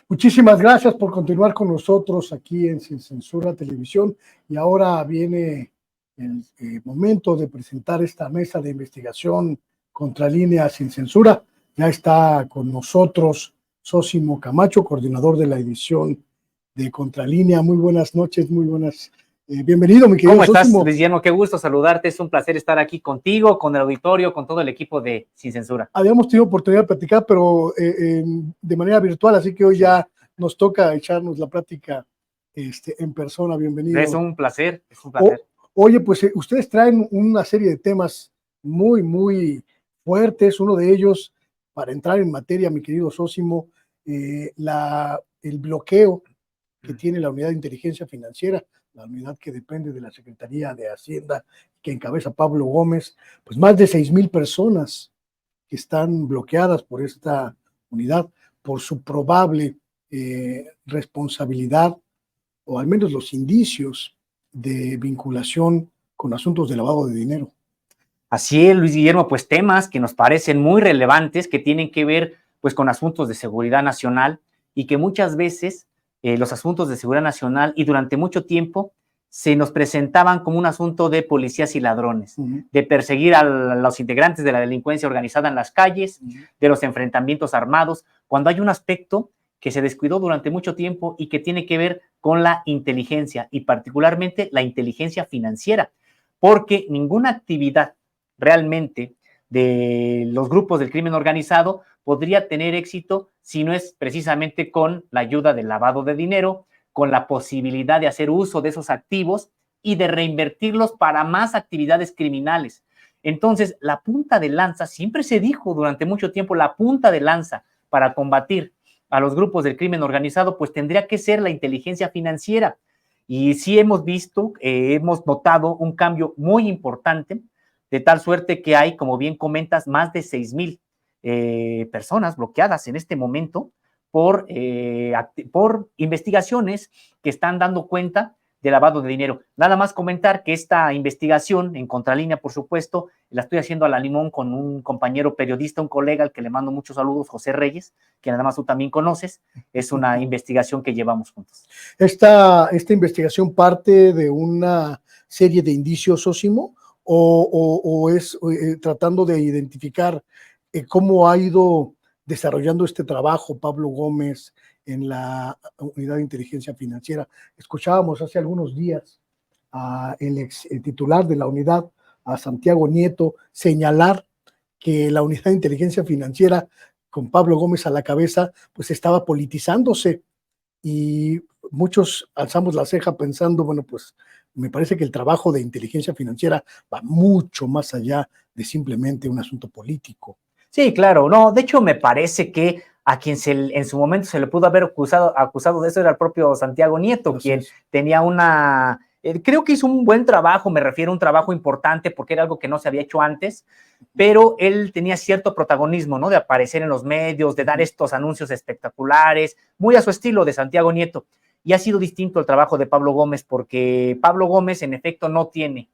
Muchísimas gracias por continuar con nosotros aquí en Sin Censura Televisión. Y ahora viene el momento de presentar esta mesa de investigación Contralínea Sin Censura. Ya está con nosotros Zósimo Camacho, coordinador de la edición de Contralínea. Muy buenas noches, muy buenas. Bienvenido, mi querido ¿Cómo estás, Zósimo? Luis Guillermo? Qué gusto saludarte. Es un placer estar aquí contigo, con el auditorio, con todo el equipo de Sin Censura. Habíamos tenido oportunidad de platicar, pero de manera virtual, así que hoy ya nos toca echarnos la plática en persona. Bienvenido. Es un placer, es un placer. Oye, pues ustedes traen una serie de temas muy, muy fuertes. Uno de ellos, para entrar en materia, mi querido Zósimo, el bloqueo que tiene la Unidad de Inteligencia Financiera, la unidad que depende de la Secretaría de Hacienda, que encabeza Pablo Gómez. Pues más de 6,000 personas que están bloqueadas por esta unidad, por su probable responsabilidad, o al menos los indicios de vinculación con asuntos de lavado de dinero. Así es, Luis Guillermo, pues temas que nos parecen muy relevantes, que tienen que ver pues con asuntos de seguridad nacional y que muchas veces los asuntos de seguridad nacional y durante mucho tiempo se nos presentaban como un asunto de policías y ladrones, de perseguir a los integrantes de la delincuencia organizada en las calles, de los enfrentamientos armados, cuando hay un aspecto que se descuidó durante mucho tiempo y que tiene que ver con la inteligencia y particularmente la inteligencia financiera, porque ninguna actividad realmente de los grupos del crimen organizado podría tener éxito si no es precisamente con la ayuda del lavado de dinero, con la posibilidad de hacer uso de esos activos y de reinvertirlos para más actividades criminales. Entonces, la punta de lanza, siempre se dijo durante mucho tiempo, la punta de lanza para combatir a los grupos del crimen organizado, pues tendría que ser la inteligencia financiera. Y sí hemos visto, hemos notado un cambio muy importante, de tal suerte que hay, como bien comentas, más de 6,000 personas bloqueadas en este momento por investigaciones que están dando cuenta de lavado de dinero. Nada más comentar que esta investigación en Contralínea, por supuesto, la estoy haciendo a la limón con un compañero periodista, un colega al que le mando muchos saludos, José Reyes, que nada más tú también conoces. Es una investigación que llevamos juntos. ¿Esta investigación parte de una serie de indicios, Zósimo, o es tratando de identificar cómo ha ido desarrollando este trabajo Pablo Gómez en la Unidad de Inteligencia Financiera? Escuchábamos hace algunos días al ex titular de la unidad, a Santiago Nieto, señalar que la Unidad de Inteligencia Financiera, con Pablo Gómez a la cabeza, pues estaba politizándose, y muchos alzamos la ceja pensando, bueno, pues me parece que el trabajo de inteligencia financiera va mucho más allá de simplemente un asunto político. Sí, claro, no, de hecho me parece que a quien en su momento se le pudo haber acusado de eso era el propio Santiago Nieto, quien tenía una, creo que hizo un buen trabajo, me refiero a un trabajo importante porque era algo que no se había hecho antes, pero él tenía cierto protagonismo, ¿no? De aparecer en los medios, de dar estos anuncios espectaculares, muy a su estilo de Santiago Nieto. Y ha sido distinto el trabajo de Pablo Gómez porque Pablo Gómez en efecto no tiene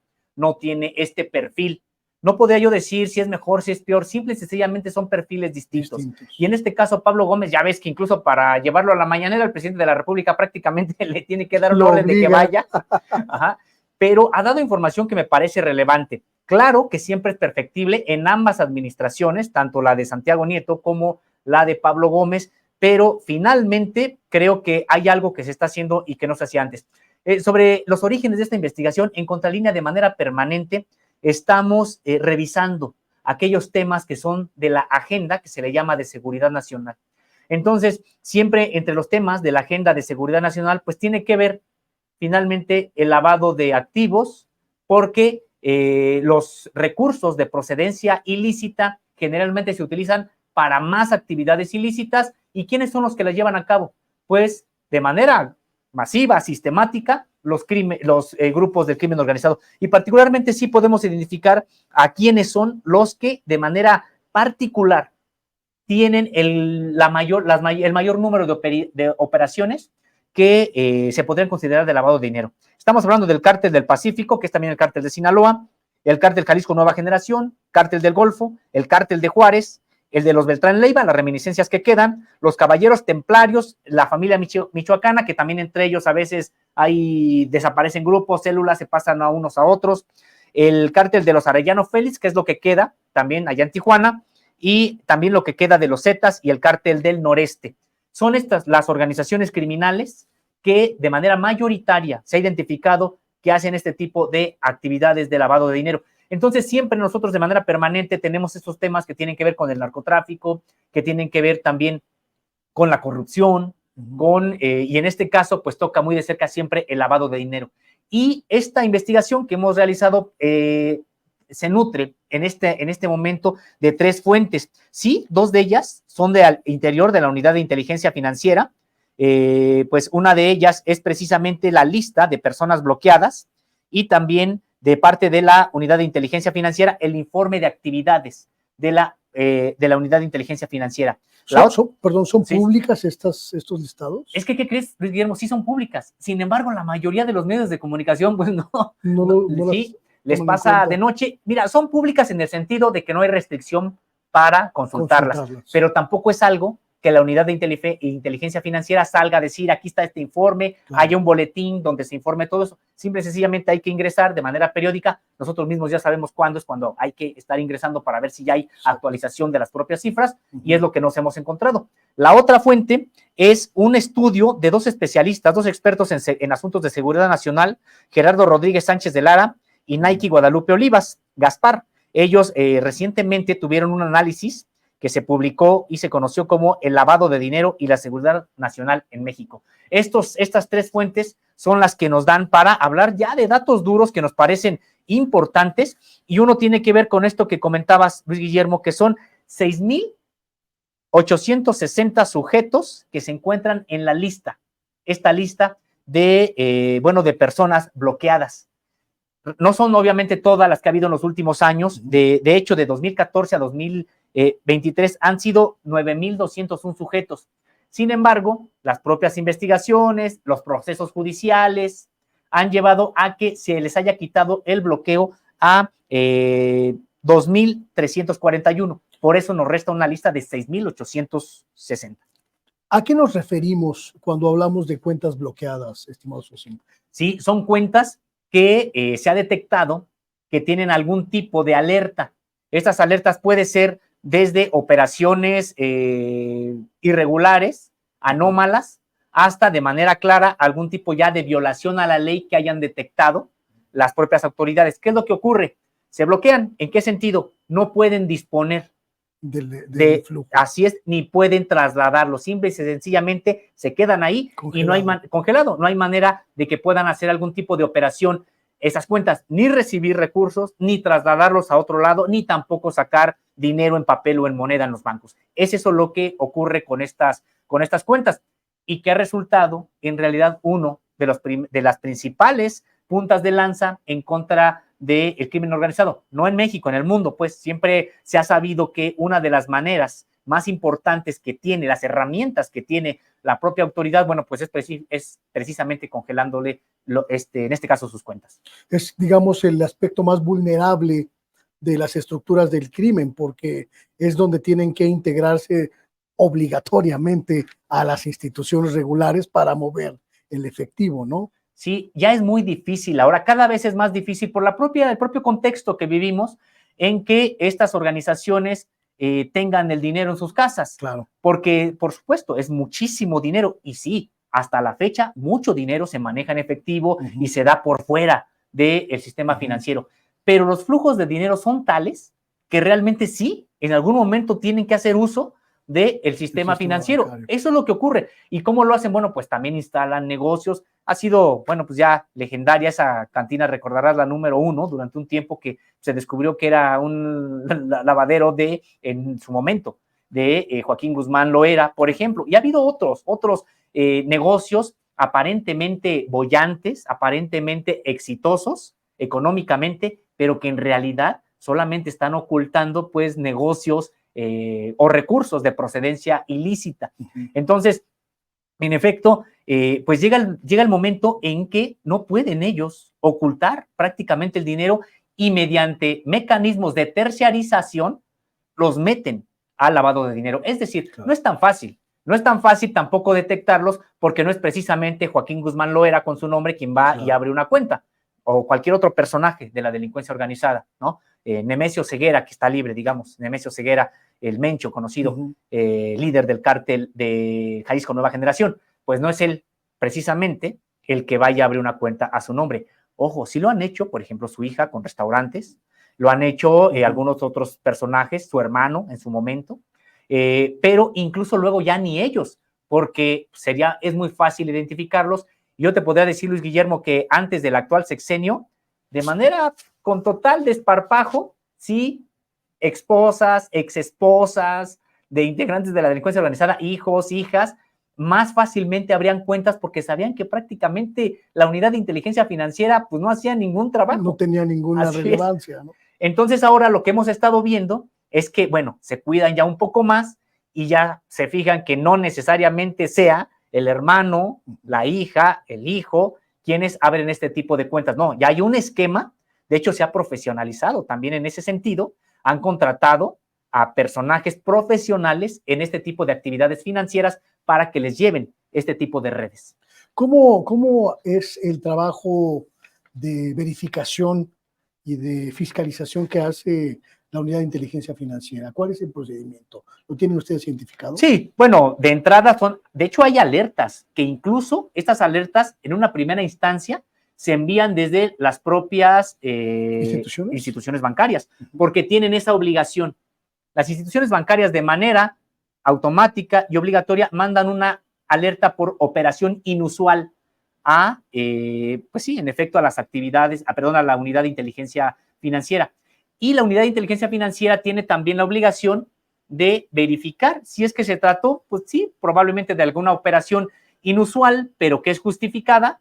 este perfil. No podría yo decir si es mejor, si es peor, simple y sencillamente son perfiles distintos. Y en este caso, Pablo Gómez, ya ves que incluso para llevarlo a la mañanera, el presidente de la República prácticamente le tiene que dar una orden de que vaya. Ajá. Pero ha dado información que me parece relevante. Claro que siempre es perfectible en ambas administraciones, tanto la de Santiago Nieto como la de Pablo Gómez, pero finalmente creo que hay algo que se está haciendo y que no se hacía antes. Sobre los orígenes de esta investigación, en Contralínea de manera permanente estamos revisando aquellos temas que son de la agenda que se le llama de seguridad nacional. Entonces, siempre entre los temas de la agenda de seguridad nacional, pues tiene que ver finalmente el lavado de activos, porque los recursos de procedencia ilícita generalmente se utilizan para más actividades ilícitas. ¿Y quiénes son los que las llevan a cabo? Pues de manera masiva, sistemática, los grupos del crimen organizado. Y particularmente sí podemos identificar a quiénes son los que de manera particular tienen el mayor número de operaciones que se podrían considerar de lavado de dinero. Estamos hablando del Cártel del Pacífico, que es también el Cártel de Sinaloa, el Cártel Jalisco Nueva Generación, Cártel del Golfo, el Cártel de Juárez, el de los Beltrán Leiva, las reminiscencias que quedan, los caballeros templarios, la familia michoacana, que también entre ellos a veces desaparecen grupos, células, se pasan a unos a otros, el cártel de los Arellano Félix, que es lo que queda también allá en Tijuana, y también lo que queda de los Zetas y el cártel del Noreste. Son estas las organizaciones criminales que de manera mayoritaria se ha identificado que hacen este tipo de actividades de lavado de dinero. Entonces, siempre nosotros de manera permanente tenemos estos temas que tienen que ver con el narcotráfico, que tienen que ver también con la corrupción, y en este caso, pues toca muy de cerca siempre el lavado de dinero. Y esta investigación que hemos realizado se nutre en este momento de 3 fuentes. Sí, 2 de ellas son del interior de la Unidad de Inteligencia Financiera. Pues una de ellas es precisamente la lista de personas bloqueadas y también de parte de la Unidad de Inteligencia Financiera el informe de actividades de la Unidad de Inteligencia Financiera. ¿Son públicas estos listados? Es que, ¿qué crees, Luis Guillermo? Sí son públicas. Sin embargo, la mayoría de los medios de comunicación, pues les pasa de noche. Mira, son públicas en el sentido de que no hay restricción para consultarlas. Pero tampoco es algo que la Unidad de Inteligencia Financiera salga a decir, aquí está este informe, haya un boletín donde se informe todo eso. Simple y sencillamente hay que ingresar de manera periódica. Nosotros mismos ya sabemos cuándo es cuando hay que estar ingresando para ver si ya hay actualización de las propias cifras, y es lo que nos hemos encontrado. La otra fuente es un estudio de 2 especialistas, 2 expertos en asuntos de seguridad nacional, Gerardo Rodríguez Sánchez de Lara y Nike Guadalupe Olivas Gaspar. Ellos recientemente tuvieron un análisis que se publicó y se conoció como el lavado de dinero y la seguridad nacional en México. Estas 3 fuentes son las que nos dan para hablar ya de datos duros que nos parecen importantes, y uno tiene que ver con esto que comentabas, Luis Guillermo, que son 6,860 sujetos que se encuentran en la lista, esta lista de personas bloqueadas. No son obviamente todas las que ha habido en los últimos años, de hecho de 2014 a 2023 han sido 9,201 sujetos. Sin embargo, las propias investigaciones, los procesos judiciales han llevado a que se les haya quitado el bloqueo a 2,341. Por eso nos resta una lista de 6,860. ¿A qué nos referimos cuando hablamos de cuentas bloqueadas, estimado Sosin? Sí, son cuentas que se ha detectado que tienen algún tipo de alerta. Estas alertas pueden ser desde operaciones irregulares, anómalas, hasta de manera clara algún tipo ya de violación a la ley que hayan detectado las propias autoridades. ¿Qué es lo que ocurre? Se bloquean. ¿En qué sentido? No pueden disponer del flujo. Así es, ni pueden trasladarlo. Simple y sencillamente se quedan ahí congelado. Y no hay congelado. No hay manera de que puedan hacer algún tipo de operación esas cuentas, ni recibir recursos, ni trasladarlos a otro lado, ni tampoco sacar dinero en papel o en moneda en los bancos. Es eso lo que ocurre con estas cuentas, y que ha resultado en realidad uno de las principales puntas de lanza en contra del crimen organizado, no en México, en el mundo. Pues siempre se ha sabido que una de las maneras más importantes que tiene, las herramientas que tiene la propia autoridad, bueno, pues es precisamente congelándole, en este caso, sus cuentas. Es, digamos, el aspecto más vulnerable de las estructuras del crimen, porque es donde tienen que integrarse obligatoriamente a las instituciones regulares para mover el efectivo, ¿no? Sí, ya es muy difícil ahora, cada vez es más difícil por el propio contexto que vivimos, en que estas organizaciones tengan el dinero en sus casas. Claro. Porque, por supuesto, es muchísimo dinero, y sí, hasta la fecha, mucho dinero se maneja en efectivo y se da por fuera del sistema financiero. Pero los flujos de dinero son tales que realmente sí, en algún momento tienen que hacer uso del sistema financiero. Bancario. Eso es lo que ocurre. ¿Y cómo lo hacen? Bueno, pues también instalan negocios. Ha sido, bueno, pues ya legendaria esa cantina, recordarás, la número 1, durante un tiempo que se descubrió que era un lavadero en su momento, de Joaquín Guzmán Loera, por ejemplo. Y ha habido otros negocios aparentemente bollantes, aparentemente exitosos económicamente, pero que en realidad solamente están ocultando pues negocios o recursos de procedencia ilícita. Entonces, en efecto, pues llega el momento en que no pueden ellos ocultar prácticamente el dinero, y mediante mecanismos de terciarización los meten al lavado de dinero. Es decir, Claro. no es tan fácil. No es tan fácil tampoco detectarlos porque no es precisamente Joaquín Guzmán Loera con su nombre quien va y abre una cuenta, o cualquier otro personaje de la delincuencia organizada, ¿no? Nemesio Ceguera, que está libre, digamos, Nemesio Ceguera, el Mencho conocido, líder del cártel de Jalisco Nueva Generación, pues no es él precisamente el que vaya a abrir una cuenta a su nombre. Ojo, sí lo han hecho, por ejemplo, su hija con restaurantes, lo han hecho algunos otros personajes, su hermano en su momento, pero incluso luego ya ni ellos, porque es muy fácil identificarlos. Yo te podría decir, Luis Guillermo, que antes del actual sexenio, de manera con total desparpajo, sí, esposas, exesposas de integrantes de la delincuencia organizada, hijos, hijas, más fácilmente abrían cuentas porque sabían que prácticamente la unidad de inteligencia financiera pues no hacía ningún trabajo. No tenía ninguna relevancia, ¿no? Entonces ahora lo que hemos estado viendo es que, bueno, se cuidan ya un poco más y ya se fijan que no necesariamente sea el hermano, la hija, el hijo, quienes abren este tipo de cuentas. No, ya hay un esquema, de hecho se ha profesionalizado también en ese sentido, han contratado a personajes profesionales en este tipo de actividades financieras para que les lleven este tipo de redes. ¿Cómo es el trabajo de verificación y de fiscalización que hace la unidad de inteligencia financiera? ¿Cuál es el procedimiento? ¿Lo tienen ustedes identificado? Sí, bueno, de entrada de hecho hay alertas, que incluso estas alertas en una primera instancia se envían desde las propias instituciones bancarias, porque tienen esa obligación. Las instituciones bancarias de manera automática y obligatoria mandan una alerta por operación inusual a, pues sí, en efecto, a las actividades, a la unidad de inteligencia financiera. Y la unidad de inteligencia financiera tiene también la obligación de verificar si es que se trató, pues sí, probablemente de alguna operación inusual, pero que es justificada,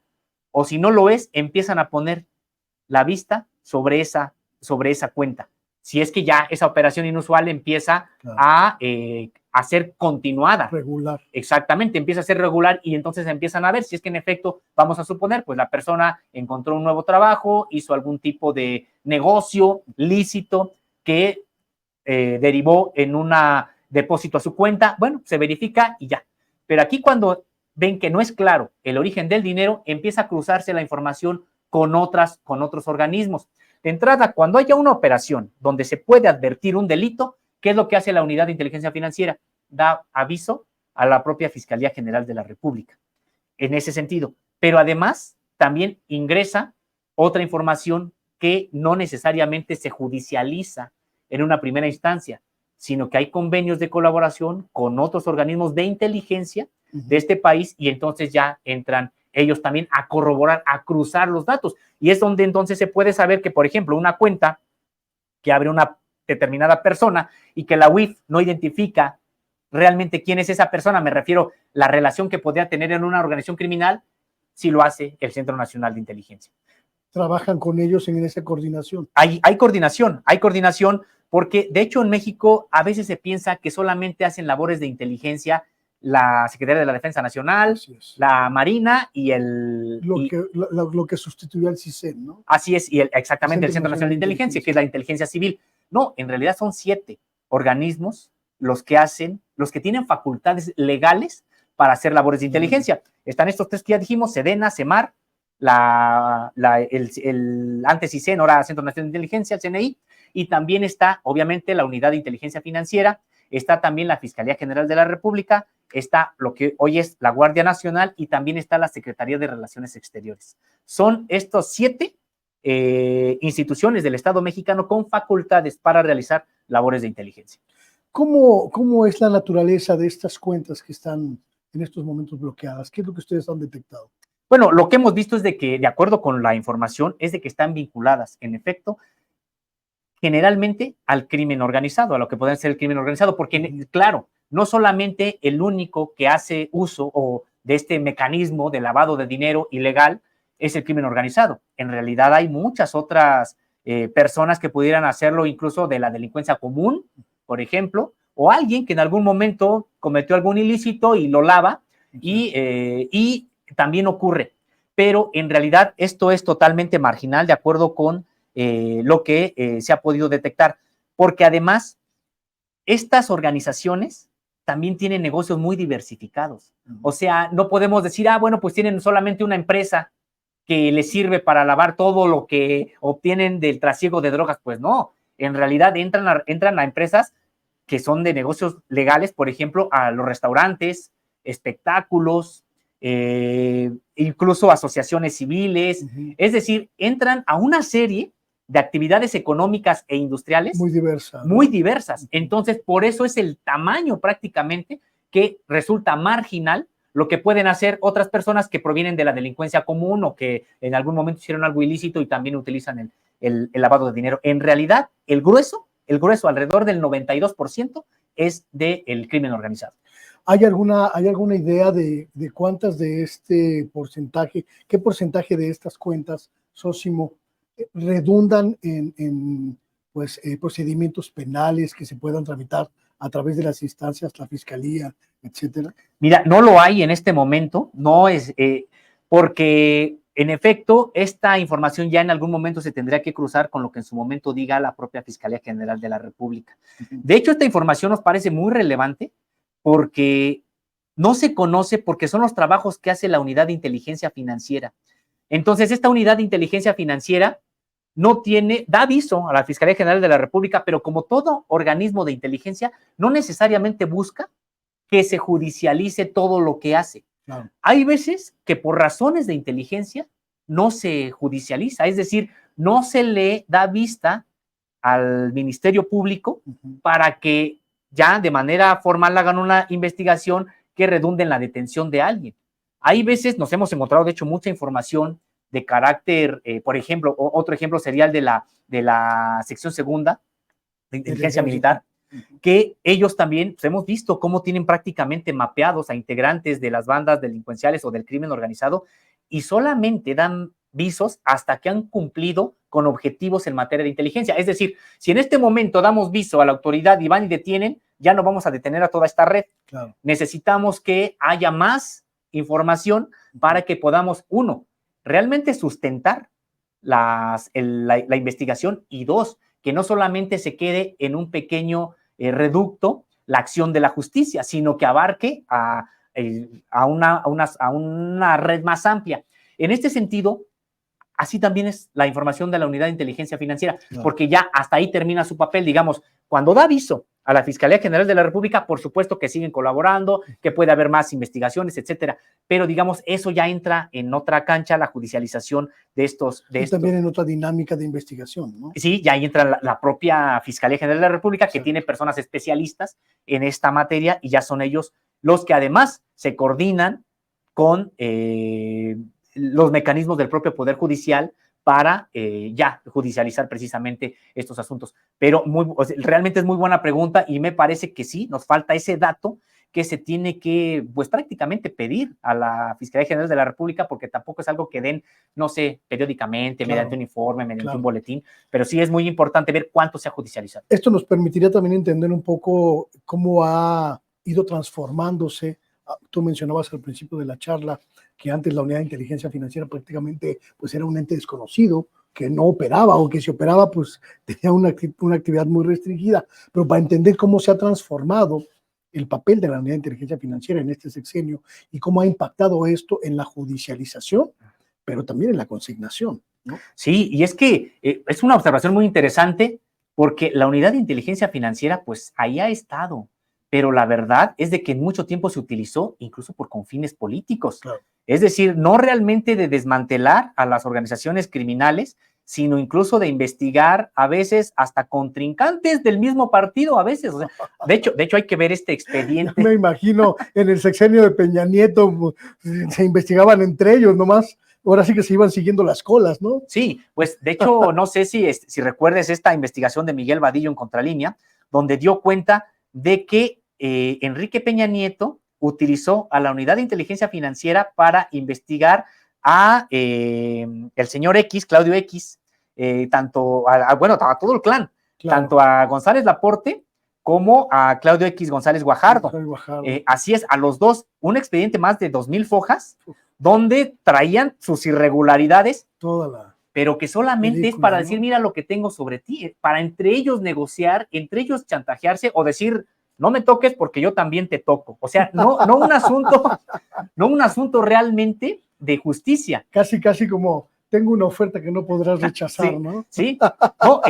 o si no lo es, empiezan a poner la vista sobre esa cuenta. Si es que ya esa operación inusual empieza a ser continuada. Regular. Exactamente, empieza a ser regular y entonces empiezan a ver si es que en efecto, vamos a suponer, pues la persona encontró un nuevo trabajo, hizo algún tipo de negocio lícito que derivó en un depósito a su cuenta, bueno, se verifica y ya. Pero aquí cuando ven que no es claro el origen del dinero, empieza a cruzarse la información con otros organismos. De entrada, cuando haya una operación donde se puede advertir un delito, ¿qué es lo que hace la unidad de inteligencia financiera? Da aviso a la propia Fiscalía General de la República, en ese sentido. Pero además, también ingresa otra información que no necesariamente se judicializa en una primera instancia, sino que hay convenios de colaboración con otros organismos de inteligencia de este país y entonces ya entran ellos también a corroborar, a cruzar los datos. Y es donde entonces se puede saber que, por ejemplo, una cuenta que abre una determinada persona y que la UIF no identifica realmente quién es esa persona, me refiero a la relación que podría tener en una organización criminal, si lo hace el Centro Nacional de Inteligencia. ¿Trabajan con ellos en esa coordinación? Hay coordinación porque de hecho en México a veces se piensa que solamente hacen labores de inteligencia la Secretaría de la Defensa Nacional, la Marina y lo que sustituyó al CISEN, ¿no? Así es, y exactamente el Centro Nacional de Inteligencia, que es la inteligencia civil. No, en realidad son 7 organismos los que tienen facultades legales para hacer labores de inteligencia. Están estos 3 que ya dijimos, Sedena, CEMAR, antes CISEN, ahora Centro Nacional de Inteligencia, el CNI, y también está, obviamente, la Unidad de Inteligencia Financiera, está también la Fiscalía General de la República, está lo que hoy es la Guardia Nacional y también está la Secretaría de Relaciones Exteriores. Son estos 7 instituciones del Estado mexicano con facultades para realizar labores de inteligencia. ¿Cómo es la naturaleza de estas cuentas que están en estos momentos bloqueadas? ¿Qué es lo que ustedes han detectado? Bueno, lo que hemos visto es de que, de acuerdo con la información, es de que están vinculadas, en efecto, generalmente al crimen organizado, a lo que puede ser el crimen organizado, porque, claro, no solamente el único que hace uso de este mecanismo de lavado de dinero ilegal es el crimen organizado. En realidad hay muchas otras personas que pudieran hacerlo, incluso de la delincuencia común, por ejemplo, o alguien que en algún momento cometió algún ilícito y lo lava, y también ocurre. Pero en realidad esto es totalmente marginal de acuerdo con lo que se ha podido detectar, porque además estas organizaciones también tienen negocios muy diversificados. O sea, no podemos decir, bueno, pues tienen solamente una empresa que les sirve para lavar todo lo que obtienen del trasiego de drogas. Pues no, en realidad entran a empresas que son de negocios legales, por ejemplo, a los restaurantes, espectáculos, incluso asociaciones civiles. Es decir, entran a una serie de actividades económicas e industriales muy diversas. Muy diversas. Entonces, por eso es el tamaño prácticamente que resulta marginal lo que pueden hacer otras personas que provienen de la delincuencia común o que en algún momento hicieron algo ilícito y también utilizan el lavado de dinero. En realidad, el grueso, alrededor del 92%, es del crimen organizado. ¿Hay alguna idea de cuántas de este porcentaje, qué porcentaje de estas cuentas, Sósimo, redundan en procedimientos penales que se puedan tramitar a través de las instancias, la fiscalía, etcétera? Mira, no lo hay en este momento, no es porque en efecto esta información ya en algún momento se tendría que cruzar con lo que en su momento diga la propia Fiscalía General de la República. De hecho, esta información nos parece muy relevante porque no se conoce, porque son los trabajos que hace la Unidad de Inteligencia Financiera. Entonces, esta Unidad de Inteligencia Financiera da aviso a la Fiscalía General de la República, pero como todo organismo de inteligencia, no necesariamente busca que se judicialice todo lo que hace. Claro. Hay veces que por razones de inteligencia no se judicializa, es decir, no se le da vista al Ministerio Público para que ya de manera formal hagan una investigación que redunde en la detención de alguien. Hay veces, nos hemos encontrado de hecho mucha información de carácter, por ejemplo, otro ejemplo sería el de la sección segunda de inteligencia militar, que ellos también, pues hemos visto cómo tienen prácticamente mapeados a integrantes de las bandas delincuenciales o del crimen organizado y solamente dan visos hasta que han cumplido con objetivos en materia de inteligencia. Es decir, si en este momento damos viso a la autoridad y van y detienen, ya no vamos a detener a toda esta red. Claro. Necesitamos que haya más información para que podamos, uno, realmente sustentar la investigación y dos, que no solamente se quede en un pequeño reducto la acción de la justicia, sino que abarque a una red más amplia. En este sentido, así también es la información de la Unidad de Inteligencia Financiera, claro, porque ya hasta ahí termina su papel, digamos, cuando da aviso a la Fiscalía General de la República, por supuesto que siguen colaborando, que puede haber más investigaciones, etcétera, pero digamos, eso ya entra en otra cancha, la judicialización de estos. También en otra dinámica de investigación, ¿no? Sí, ya ahí entra la propia Fiscalía General de la República, que tiene personas especialistas en esta materia y ya son ellos los que además se coordinan con los mecanismos del propio Poder Judicial para ya judicializar precisamente estos asuntos. Pero realmente es muy buena pregunta y me parece que sí, nos falta ese dato que se tiene que, pues prácticamente pedir a la Fiscalía General de la República, porque tampoco es algo que den, no sé, periódicamente, claro, mediante un informe, mediante claro, un boletín, pero sí es muy importante ver cuánto se ha judicializado. Esto nos permitiría también entender un poco cómo ha ido transformándose. Tú mencionabas al principio de la charla que antes la Unidad de Inteligencia Financiera prácticamente pues era un ente desconocido, que no operaba o que si operaba pues tenía una actividad muy restringida, pero para entender cómo se ha transformado el papel de la Unidad de Inteligencia Financiera en este sexenio y cómo ha impactado esto en la judicialización, pero también en la consignación, ¿no? Sí, y es que es una observación muy interesante porque la Unidad de Inteligencia Financiera pues ahí ha estado, pero la verdad es de que en mucho tiempo se utilizó incluso con fines políticos. Claro. Es decir, no realmente de desmantelar a las organizaciones criminales, sino incluso de investigar a veces hasta contrincantes del mismo partido, a veces. O sea, de hecho hay que ver este expediente. Me imagino en el sexenio de Peña Nieto se investigaban entre ellos nomás. Ahora sí que se iban siguiendo las colas, ¿no? Sí, pues de hecho no sé si recuerdes esta investigación de Miguel Vadillo en Contralínea, donde dio cuenta de que Enrique Peña Nieto utilizó a la Unidad de Inteligencia Financiera para investigar a el señor X, Claudio X, tanto a todo el clan, claro, tanto a González Laporte como a Claudio X González Guajardo. Así es, a los dos, un expediente más de 2,000 fojas, donde traían sus irregularidades pero que solamente película, es para ¿no? decir, mira lo que tengo sobre ti, para entre ellos negociar, entre ellos chantajearse o decir, no me toques porque yo también te toco. O sea, no un asunto realmente de justicia. Casi como tengo una oferta que no podrás rechazar, Sí, ¿no? sí. No,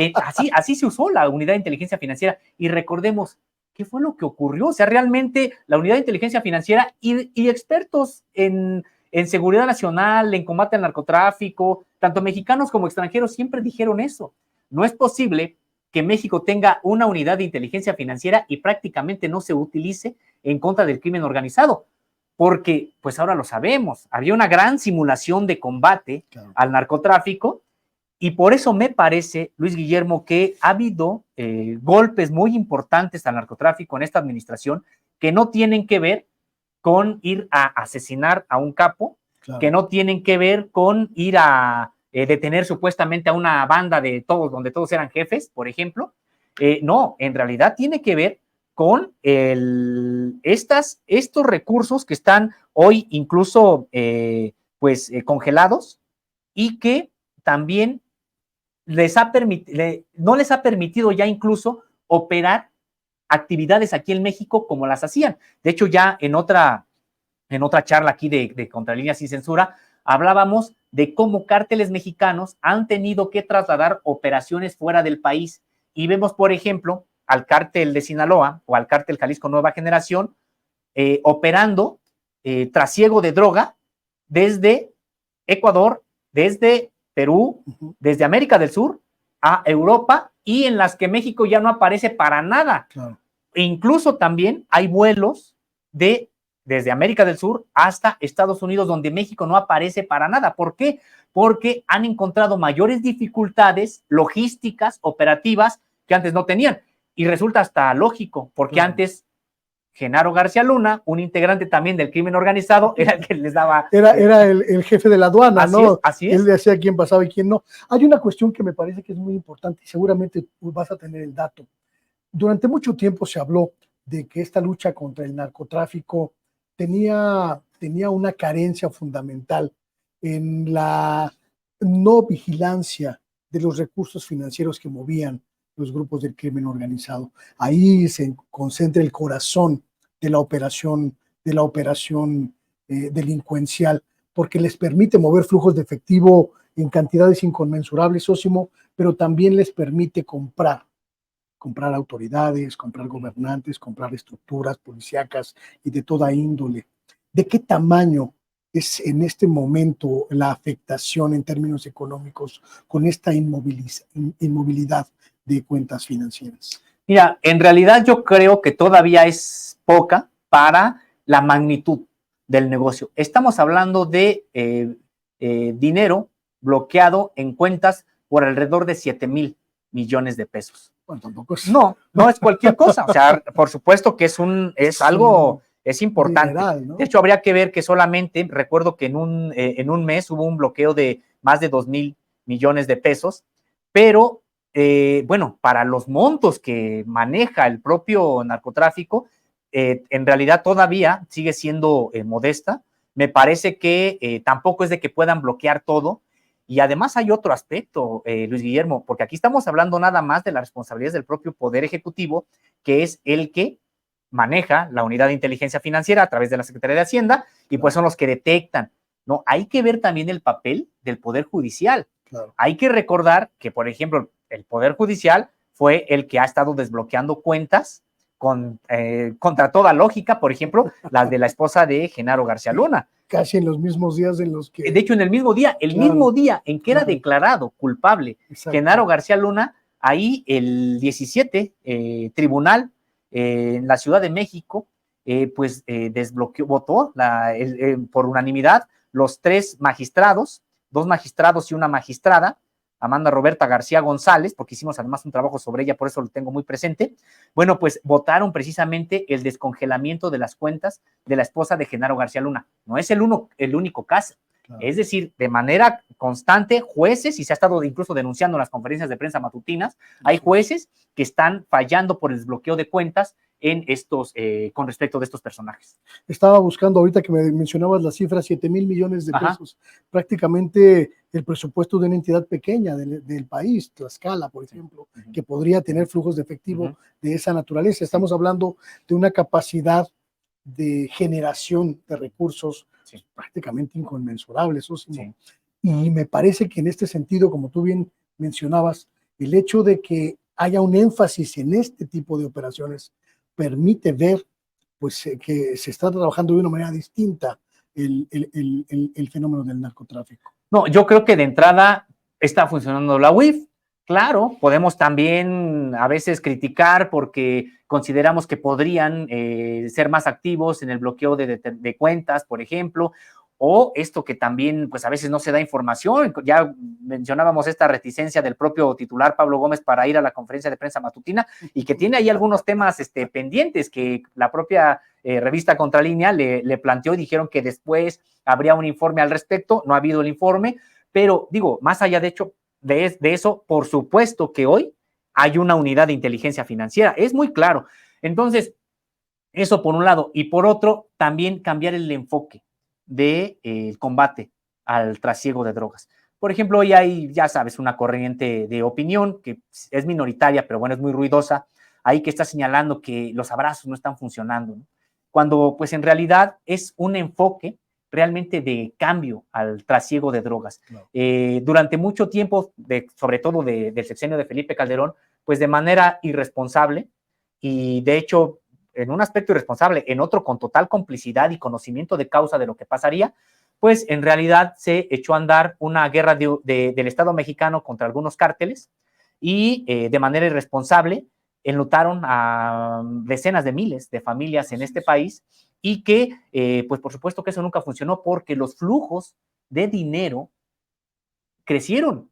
así se usó la unidad de inteligencia financiera. Y recordemos, ¿qué fue lo que ocurrió? O sea, realmente la unidad de inteligencia financiera y expertos en seguridad nacional, en combate al narcotráfico, tanto mexicanos como extranjeros, siempre dijeron eso. No es posible que México tenga una unidad de inteligencia financiera y prácticamente no se utilice en contra del crimen organizado, porque pues ahora lo sabemos, había una gran simulación de combate al narcotráfico y por eso me parece, Luis Guillermo, que ha habido golpes muy importantes al narcotráfico en esta administración que no tienen que ver con ir a asesinar a un capo, que no tienen que ver con ir a detener supuestamente a una banda de todos, donde todos eran jefes, por ejemplo. No, en realidad tiene que ver con estos recursos que están hoy incluso congelados y que también no les ha permitido ya incluso operar actividades aquí en México como las hacían. De hecho, ya en otra charla aquí de Contralínea Sin Censura, hablábamos de cómo cárteles mexicanos han tenido que trasladar operaciones fuera del país. Y vemos, por ejemplo, al cártel de Sinaloa o al cártel Jalisco Nueva Generación operando trasiego de droga desde Ecuador, desde Perú, desde América del Sur a Europa y en las que México ya no aparece para nada. Claro. E incluso también hay vuelos desde América del Sur hasta Estados Unidos donde México no aparece para nada. ¿Por qué? Porque han encontrado mayores dificultades logísticas, operativas que antes no tenían. Y resulta hasta lógico, porque antes Genaro García Luna, un integrante también del crimen organizado, era el que les daba... Era el jefe de la aduana, ¿no? Así es. Él decía quién pasaba y quién no. Hay una cuestión que me parece que es muy importante y seguramente vas a tener el dato. Durante mucho tiempo se habló de que esta lucha contra el narcotráfico tenía una carencia fundamental en la no vigilancia de los recursos financieros que movían los grupos del crimen organizado. Ahí se concentra el corazón de la operación delincuencial, porque les permite mover flujos de efectivo en cantidades inconmensurables, Sósimo, pero también les permite comprar autoridades, comprar gobernantes, comprar estructuras policíacas y de toda índole. ¿De qué tamaño es en este momento la afectación en términos económicos con esta inmovilidad de cuentas financieras? Mira, en realidad yo creo que todavía es poca para la magnitud del negocio. Estamos hablando de dinero bloqueado en cuentas por alrededor de 7,000 millones de pesos. Bueno, tampoco es... No es cualquier cosa. O sea, por supuesto que es importante. Dineral, ¿no? De hecho, habría que ver que solamente, recuerdo que en un mes hubo un bloqueo de más de 2,000 millones de pesos, pero bueno, para los montos que maneja el propio narcotráfico, en realidad todavía sigue siendo modesta. Me parece que tampoco es de que puedan bloquear todo. Y además hay otro aspecto, Luis Guillermo, porque aquí estamos hablando nada más de las responsabilidades del propio Poder Ejecutivo, que es el que maneja la unidad de inteligencia financiera a través de la Secretaría de Hacienda y pues son los que detectan. No, hay que ver también el papel del Poder Judicial. Claro. Hay que recordar que, por ejemplo, el Poder Judicial fue el que ha estado desbloqueando cuentas contra toda lógica, por ejemplo, las de la esposa de Genaro García Luna. Casi en los mismos días en los que... De hecho, en el mismo día, mismo día en que era declarado culpable Genaro García Luna, ahí el 17 tribunal en la Ciudad de México, desbloqueó, votó por unanimidad los 3 magistrados, 2 magistrados y una magistrada, Amanda Roberta García González, porque hicimos además un trabajo sobre ella, por eso lo tengo muy presente. Bueno, pues votaron precisamente el descongelamiento de las cuentas de la esposa de Genaro García Luna. No es el único caso. Claro. Es decir, de manera constante, jueces, y se ha estado incluso denunciando en las conferencias de prensa matutinas, hay jueces que están fallando por el desbloqueo de cuentas con respecto de estos personajes. Estaba buscando ahorita que me mencionabas la cifra, 7,000 millones de pesos. Prácticamente el presupuesto de una entidad pequeña del país, Tlaxcala, por ejemplo, que podría tener flujos de efectivo de esa naturaleza. Estamos hablando de una capacidad de generación de recursos prácticamente inconmensurables, Sosimo. Y me parece que en este sentido, como tú bien mencionabas, el hecho de que haya un énfasis en este tipo de operaciones permite ver pues, que se está trabajando de una manera distinta el fenómeno del narcotráfico. No, yo creo que de entrada está funcionando la UIF. Claro, podemos también a veces criticar porque consideramos que podrían ser más activos en el bloqueo de cuentas, por ejemplo, o esto que también pues a veces no se da información. Ya mencionábamos esta reticencia del propio titular Pablo Gómez para ir a la conferencia de prensa matutina y que tiene ahí algunos temas pendientes que la propia revista Contralínea le planteó y dijeron que después habría un informe al respecto. No ha habido el informe, pero digo, más allá de hecho de eso, por supuesto que hoy hay una unidad de inteligencia financiera, es muy claro. Entonces, eso por un lado, y por otro, también cambiar el enfoque del combate al trasiego de drogas. Por ejemplo, hoy hay, ya sabes, una corriente de opinión que es minoritaria, pero bueno, es muy ruidosa, ahí que está señalando que los abrazos no están funcionando, ¿no? Cuando pues en realidad es un enfoque realmente de cambio al trasiego de drogas. No. Durante mucho tiempo, sobre todo del sexenio de Felipe Calderón, pues de manera irresponsable y de hecho en un aspecto irresponsable, en otro con total complicidad y conocimiento de causa de lo que pasaría, pues en realidad se echó a andar una guerra del Estado mexicano contra algunos cárteles y de manera irresponsable enlutaron a decenas de miles de familias en este país y que, pues por supuesto que eso nunca funcionó porque los flujos de dinero crecieron.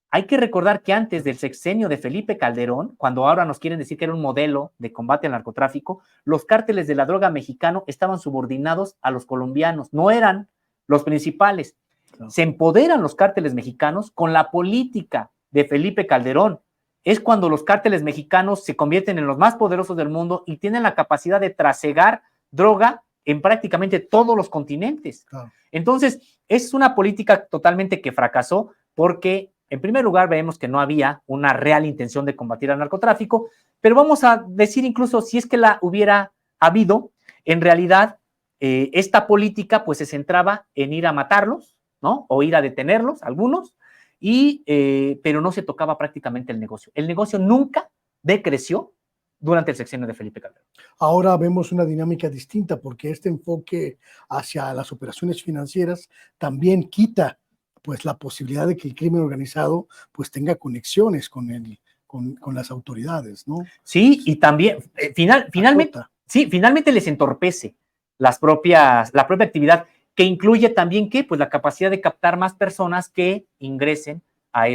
Hay que recordar que antes del sexenio de Felipe Calderón, cuando ahora nos quieren decir que era un modelo de combate al narcotráfico, los cárteles de la droga mexicano estaban subordinados a los colombianos, no eran los principales. No. Se empoderan los cárteles mexicanos con la política de Felipe Calderón. Es cuando los cárteles mexicanos se convierten en los más poderosos del mundo y tienen la capacidad de trasegar droga en prácticamente todos los continentes. Claro. Entonces, es una política totalmente que fracasó porque, en primer lugar, vemos que no había una real intención de combatir al narcotráfico, pero vamos a decir incluso si es que la hubiera habido, en realidad, esta política pues se centraba en ir a matarlos, ¿no? O ir a detenerlos, algunos, pero no se tocaba prácticamente el negocio. El negocio nunca decreció durante el sexenio de Felipe Calderón. Ahora vemos una dinámica distinta porque este enfoque hacia las operaciones financieras también quita pues la posibilidad de que el crimen organizado pues tenga conexiones con las autoridades, ¿no? Sí, y también finalmente les entorpece la propia actividad, que incluye también que pues la capacidad de captar más personas que ingresen a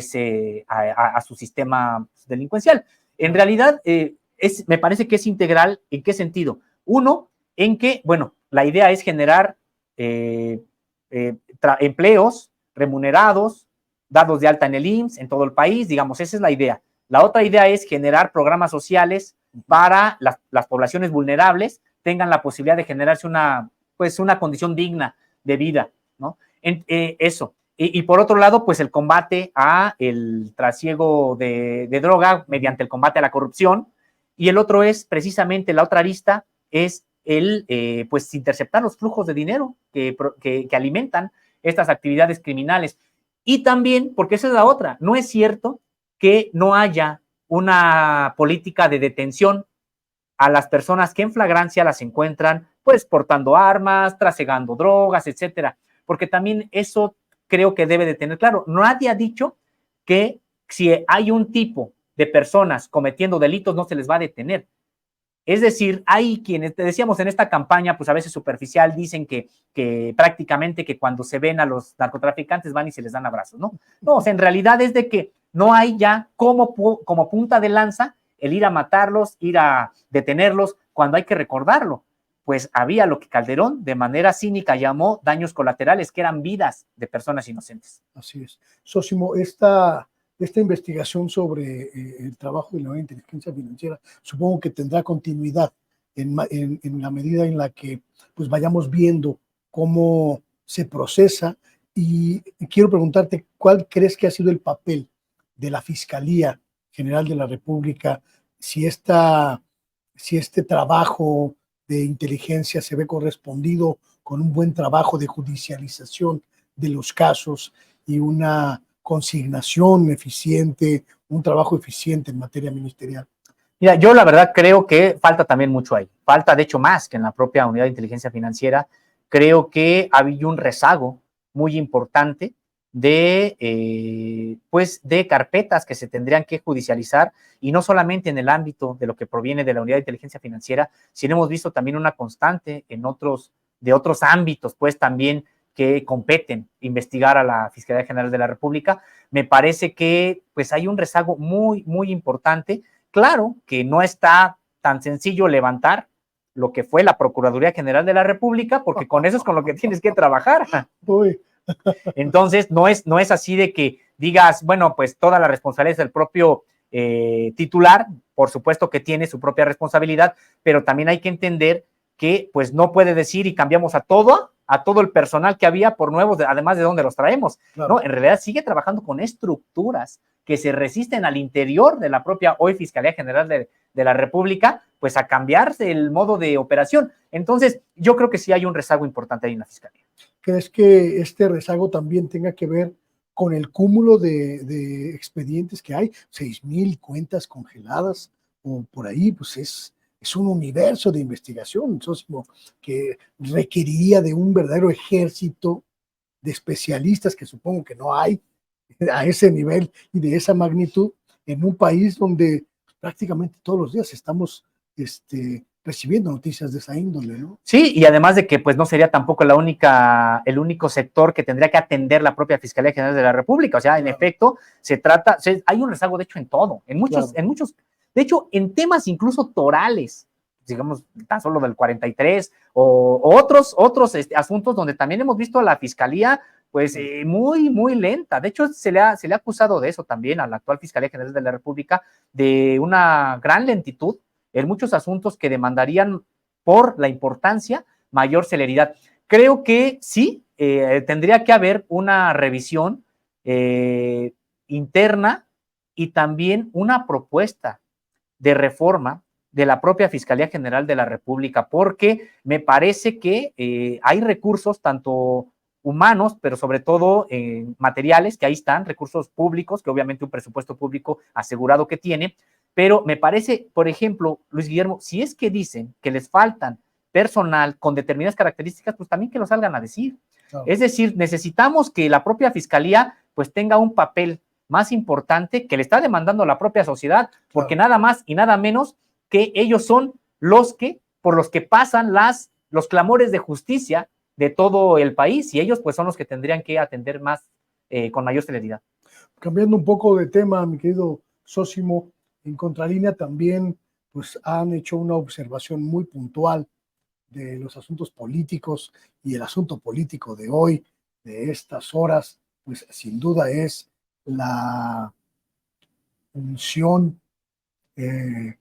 su sistema delincuencial. En realidad, me parece que es integral. ¿En qué sentido? Uno, en que, bueno, la idea es generar empleos remunerados, dados de alta en el IMSS, en todo el país, digamos, esa es la idea. La otra idea es generar programas sociales para las poblaciones vulnerables, tengan la posibilidad de generarse una condición digna de vida, ¿no? Eso. Y por otro lado, pues el combate a el trasiego de droga mediante el combate a la corrupción. Y el otro es, precisamente, la otra arista es pues interceptar los flujos de dinero que alimentan estas actividades criminales. Y también, porque esa es la otra, no es cierto que no haya una política de detención a las personas que en flagrancia las encuentran, pues portando armas, trasegando drogas, etcétera, porque también eso creo que debe de tener claro. Nadie ha dicho que si hay un tipo de personas cometiendo delitos no se les va a detener. Es decir, hay quienes, te decíamos en esta campaña, pues a veces superficial, dicen que prácticamente que cuando se ven a los narcotraficantes van y se les dan abrazos, ¿no? No, o sea, en realidad es de que no hay ya como punta de lanza el ir a matarlos, ir a detenerlos, cuando hay que recordarlo. Pues había lo que Calderón de manera cínica llamó daños colaterales, que eran vidas de personas inocentes. Así es. Sosimo, esta investigación sobre el trabajo de la inteligencia financiera, supongo que tendrá continuidad en la medida en la que pues vayamos viendo cómo se procesa Y quiero preguntarte, ¿cuál crees que ha sido el papel de la Fiscalía General de la República, si este trabajo de inteligencia se ve correspondido con un buen trabajo de judicialización de los casos y una consignación eficiente, un trabajo eficiente en materia ministerial? Mira, yo la verdad creo que falta también mucho ahí. Falta, de hecho, más que en la propia unidad de inteligencia financiera. Creo que ha habido un rezago muy importante pues de carpetas que se tendrían que judicializar, y no solamente en el ámbito de lo que proviene de la unidad de inteligencia financiera, sino hemos visto también una constante de otros ámbitos, pues también que competen investigar a la Fiscalía General de la República. Me parece que pues hay un rezago muy, muy importante. Claro que no está tan sencillo levantar lo que fue la Procuraduría General de la República, porque con eso es con lo que tienes que trabajar. Uy. Entonces, no es así de que digas, bueno, pues toda la responsabilidad es del propio titular. Por supuesto que tiene su propia responsabilidad, pero también hay que entender que pues no puede decir y cambiamos a todo el personal que había por nuevos, además de dónde los traemos. Claro. No, en realidad sigue trabajando con estructuras que se resisten al interior de la propia hoy Fiscalía General de la República, pues a cambiarse el modo de operación. Entonces, yo creo que sí hay un rezago importante ahí en la Fiscalía. ¿Crees que este rezago también tenga que ver con el cúmulo de expedientes que hay? 6,000 cuentas congeladas o por ahí, pues es un universo de investigación, Sósimo, que requeriría de un verdadero ejército de especialistas que supongo que no hay a ese nivel y de esa magnitud en un país donde prácticamente todos los días estamos recibiendo noticias de esa índole, ¿no? Sí, y además de que pues no sería tampoco el único sector que tendría que atender la propia Fiscalía General de la República. O sea, en efecto, hay un rezago, de hecho, en todo, en muchos, de hecho, en temas incluso torales, digamos, tan solo del 43, o otros asuntos donde también hemos visto a la Fiscalía pues muy, muy lenta. De hecho, se le ha acusado de eso también a la actual Fiscalía General de la República, de una gran lentitud en muchos asuntos que demandarían, por la importancia, mayor celeridad. Creo que sí, tendría que haber una revisión interna y también una propuesta de reforma de la propia Fiscalía General de la República, porque me parece que hay recursos, tanto humanos, pero sobre todo materiales, que ahí están, recursos públicos, que obviamente un presupuesto público asegurado que tiene, pero me parece, por ejemplo, Luis Guillermo, si es que dicen que les faltan personal con determinadas características, pues también que lo salgan a decir. Claro. Es decir, necesitamos que la propia Fiscalía pues tenga un papel más importante que le está demandando la propia sociedad, porque claro, nada más y nada menos que ellos son por los que pasan los clamores de justicia de todo el país, y ellos pues son los que tendrían que atender más con mayor celeridad. Cambiando un poco de tema, mi querido Sósimo, en Contralínea también pues han hecho una observación muy puntual de los asuntos políticos, y el asunto político de hoy, de estas horas, pues sin duda es la función de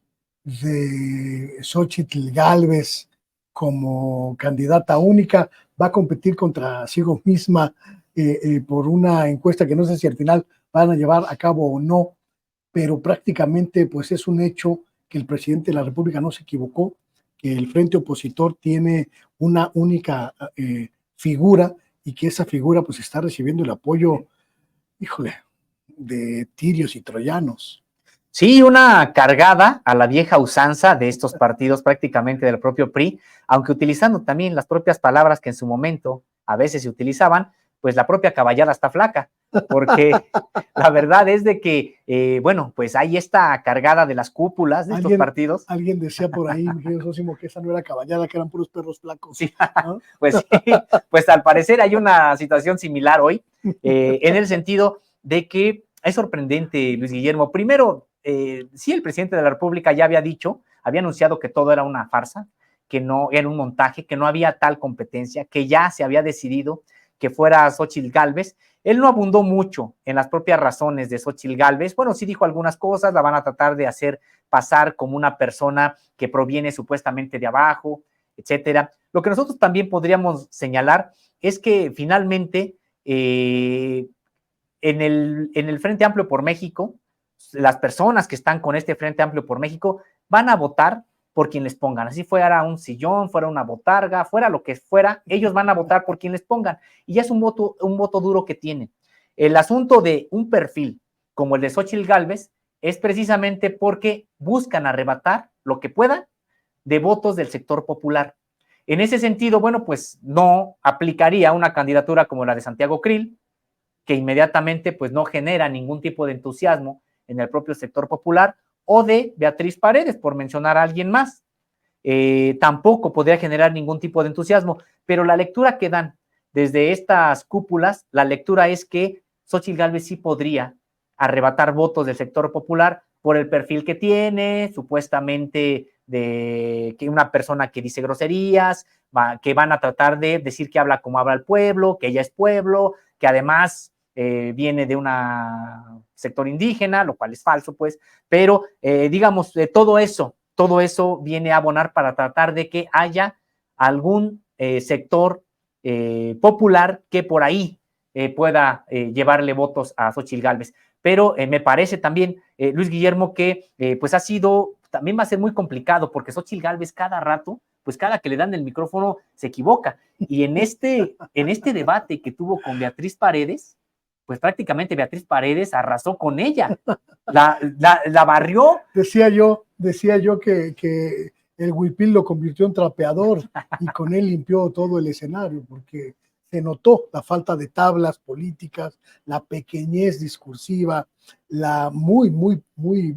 Xóchitl Gálvez como candidata única. Va a competir contra sí misma por una encuesta que no sé si al final van a llevar a cabo o no, pero prácticamente pues es un hecho que el presidente de la República no se equivocó, que el frente opositor tiene una única figura, y que esa figura pues está recibiendo el apoyo, híjole, de tirios y troyanos. Sí, una cargada a la vieja usanza de estos partidos, prácticamente del propio PRI, aunque utilizando también las propias palabras que en su momento a veces se utilizaban, pues la propia caballada está flaca, porque la verdad es de que, bueno, pues hay esta cargada de las cúpulas de estos partidos. Alguien decía por ahí, mi querido Sósimo, que esa no era caballada, que eran puros perros flacos. Sí, ¿no? Pues sí, pues al parecer hay una situación similar hoy, en el sentido de que es sorprendente, Luis Guillermo. Primero, sí, el presidente de la República ya había anunciado que todo era una farsa, que no era un montaje, que no había tal competencia, que ya se había decidido que fuera Xóchitl Gálvez. Él no abundó mucho en las propias razones de Xóchitl Gálvez. Bueno, sí dijo algunas cosas, la van a tratar de hacer pasar como una persona que proviene supuestamente de abajo, etcétera. Lo que nosotros también podríamos señalar es que finalmente en el Frente Amplio por México, las personas que están con este Frente Amplio por México van a votar por quien les pongan, así fuera un sillón, fuera una botarga, fuera lo que fuera, ellos van a votar por quien les pongan, y ya es un voto duro que tienen. El asunto de un perfil como el de Xóchitl Gálvez es precisamente porque buscan arrebatar lo que puedan de votos del sector popular. En ese sentido, bueno, pues no aplicaría una candidatura como la de Santiago Krill, que inmediatamente pues no genera ningún tipo de entusiasmo en el propio sector popular, o de Beatriz Paredes, por mencionar a alguien más. Tampoco podría generar ningún tipo de entusiasmo, pero la lectura que dan desde estas cúpulas, la lectura es que Xóchitl Gálvez sí podría arrebatar votos del sector popular por el perfil que tiene, supuestamente de que una persona que dice groserías, que van a tratar de decir que habla como habla el pueblo, que ella es pueblo, que además viene de un sector indígena, lo cual es falso, pues, pero digamos, todo eso viene a abonar para tratar de que haya algún sector popular que por ahí pueda llevarle votos a Xóchitl Gálvez. Pero me parece también, Luis Guillermo, que pues ha sido, también va a ser muy complicado, porque Xóchitl Gálvez cada rato, pues cada que le dan el micrófono se equivoca. Y en este debate que tuvo con Beatriz Paredes, pues prácticamente Beatriz Paredes arrasó con ella, la barrió. Decía yo que el huipil lo convirtió en trapeador y con él limpió todo el escenario, porque se notó la falta de tablas políticas, la pequeñez discursiva, la muy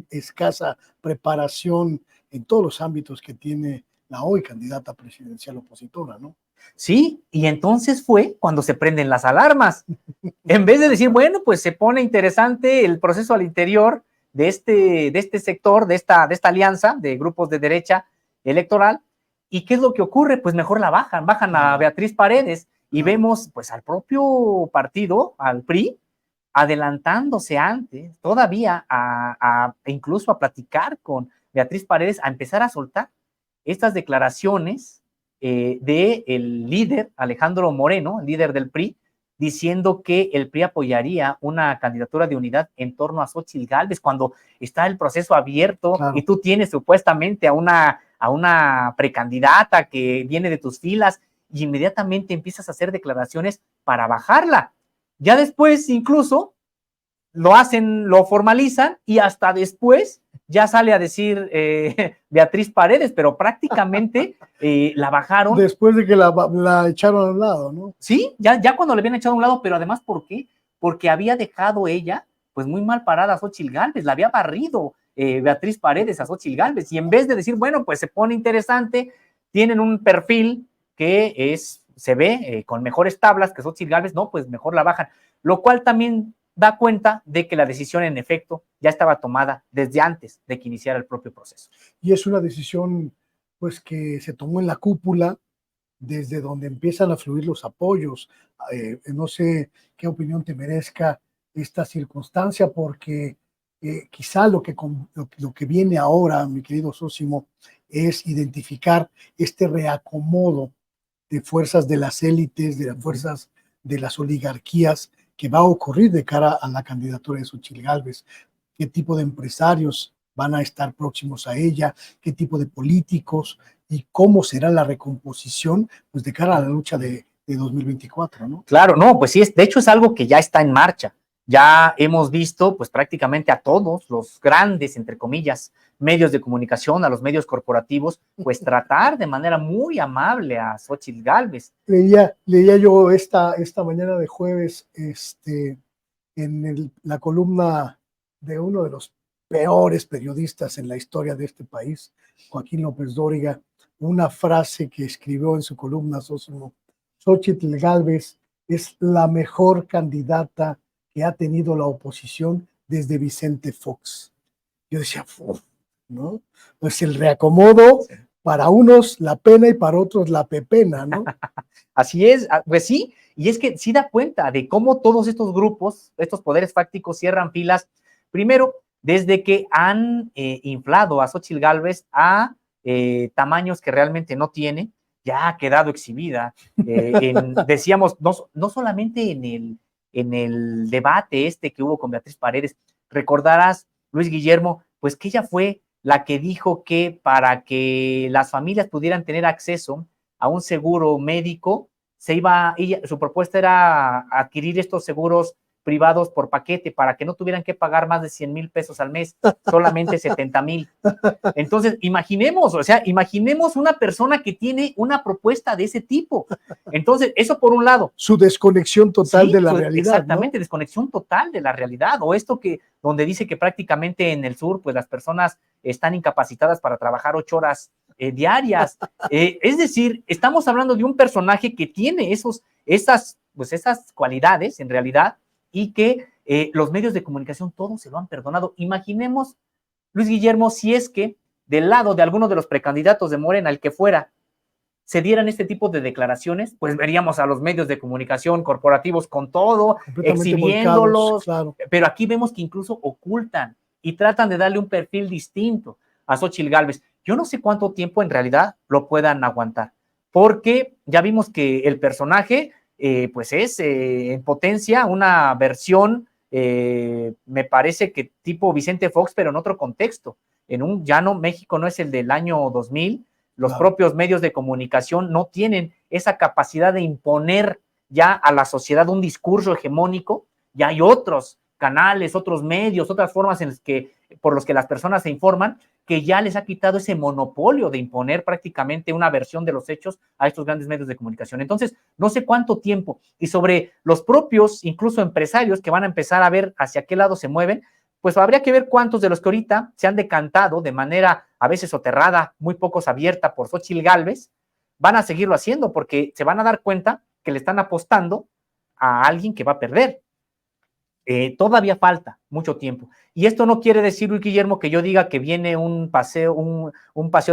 escasa preparación en todos los ámbitos que tiene la hoy candidata presidencial opositora, ¿no? Sí, y entonces fue cuando se prenden las alarmas. En vez de decir, bueno, pues se pone interesante el proceso al interior de este sector, de esta alianza de grupos de derecha electoral, ¿y qué es lo que ocurre? Pues mejor la bajan a Beatriz Paredes y vemos pues al propio partido, al PRI, adelantándose antes, todavía incluso a platicar con Beatriz Paredes, a empezar a soltar estas declaraciones del líder Alejandro Moreno, el líder del PRI, diciendo que el PRI apoyaría una candidatura de unidad en torno a Xóchitl Gálvez, cuando está el proceso abierto, claro, y tú tienes supuestamente a una precandidata que viene de tus filas y inmediatamente empiezas a hacer declaraciones para bajarla. Ya después incluso lo hacen, lo formalizan y hasta después ya sale a decir Beatriz Paredes, pero prácticamente la bajaron. Después de que la echaron a un lado, ¿no? Sí, ya cuando le habían echado a un lado, pero además, ¿por qué? Porque había dejado ella, pues muy mal parada a Xóchitl Gálvez, la había barrido Beatriz Paredes a Xóchitl Gálvez, y en vez de decir, bueno, pues se pone interesante, tienen un perfil que se ve con mejores tablas que Xóchitl Gálvez, no, pues mejor la bajan, lo cual también da cuenta de que la decisión en efecto ya estaba tomada desde antes de que iniciara el propio proceso. Y es una decisión pues que se tomó en la cúpula, desde donde empiezan a fluir los apoyos. No sé qué opinión te merezca esta circunstancia, porque quizá lo que viene ahora, mi querido Sósimo, es identificar este reacomodo de fuerzas de las élites, de las fuerzas de las oligarquías, que va a ocurrir de cara a la candidatura de Xóchitl Gálvez. ¿Qué tipo de empresarios van a estar próximos a ella? ¿Qué tipo de políticos? ¿Y cómo será la recomposición pues, de cara a la lucha de 2024, ¿no? Claro, no, pues sí, de hecho es algo que ya está en marcha. Ya hemos visto pues prácticamente a todos los grandes, entre comillas, medios de comunicación, a los medios corporativos, pues tratar de manera muy amable a Xóchitl Gálvez. Leía yo esta mañana de jueves en la columna de uno de los peores periodistas en la historia de este país, Joaquín López Dóriga, una frase que escribió en su columna: Xóchitl Gálvez es la mejor candidata que ha tenido la oposición desde Vicente Fox. Yo decía, ¿no? Pues el reacomodo, sí, para unos la pena y para otros la pepena, ¿no? Así es, pues sí, y es que sí da cuenta de cómo todos estos grupos, estos poderes fácticos cierran filas, primero, desde que han inflado a Xóchitl Gálvez a tamaños que realmente no tiene, ya ha quedado exhibida. Decíamos, no solamente en el debate que hubo con Beatriz Paredes, recordarás, Luis Guillermo, pues que ella fue la que dijo que para que las familias pudieran tener acceso a un seguro médico, su propuesta era adquirir estos seguros privados por paquete para que no tuvieran que pagar más de 100,000 pesos al mes, solamente 70,000. Entonces, imaginemos una persona que tiene una propuesta de ese tipo. Entonces, eso por un lado. Su desconexión total de la realidad. Exactamente, ¿no? Desconexión total de la realidad. O donde dice que prácticamente en el sur, pues las personas están incapacitadas para trabajar 8 horas diarias. Es decir, estamos hablando de un personaje que tiene esas cualidades en realidad, y que los medios de comunicación todos se lo han perdonado. Imaginemos, Luis Guillermo, si es que del lado de alguno de los precandidatos de Morena, el que fuera, se dieran este tipo de declaraciones, pues veríamos a los medios de comunicación corporativos con todo, exhibiéndolos, volcados, claro. Pero aquí vemos que incluso ocultan y tratan de darle un perfil distinto a Xóchitl Gálvez. Yo no sé cuánto tiempo en realidad lo puedan aguantar, porque ya vimos que el personaje pues es en potencia una versión, me parece que tipo Vicente Fox, pero en otro contexto. México no es el del año 2000, los propios medios de comunicación no tienen esa capacidad de imponer ya a la sociedad un discurso hegemónico, ya hay otros canales, otros medios, otras formas por los que las personas se informan, que ya les ha quitado ese monopolio de imponer prácticamente una versión de los hechos a estos grandes medios de comunicación. Entonces, no sé cuánto tiempo, y sobre los propios, incluso empresarios, que van a empezar a ver hacia qué lado se mueven, pues habría que ver cuántos de los que ahorita se han decantado de manera a veces soterrada, muy pocos abierta por Xóchitl Gálvez, van a seguirlo haciendo, porque se van a dar cuenta que le están apostando a alguien que va a perder. Todavía falta mucho tiempo. Y esto no quiere decir, Luis Guillermo, que yo diga que viene un paseo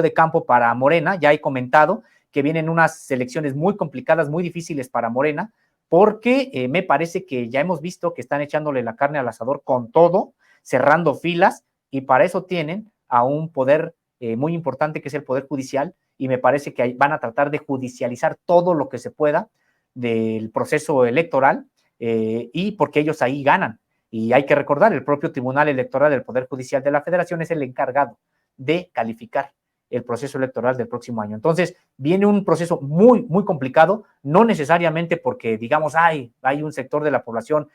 de campo para Morena. Ya he comentado que vienen unas elecciones muy complicadas, muy difíciles para Morena, porque me parece que ya hemos visto que están echándole la carne al asador con todo, cerrando filas, y para eso tienen a un poder muy importante, que es el Poder Judicial, y me parece que van a tratar de judicializar todo lo que se pueda del proceso electoral, y porque ellos ahí ganan. Y hay que recordar, el propio Tribunal Electoral del Poder Judicial de la Federación es el encargado de calificar el proceso electoral del próximo año. Entonces, viene un proceso muy, muy complicado, no necesariamente porque, digamos, hay un sector de la población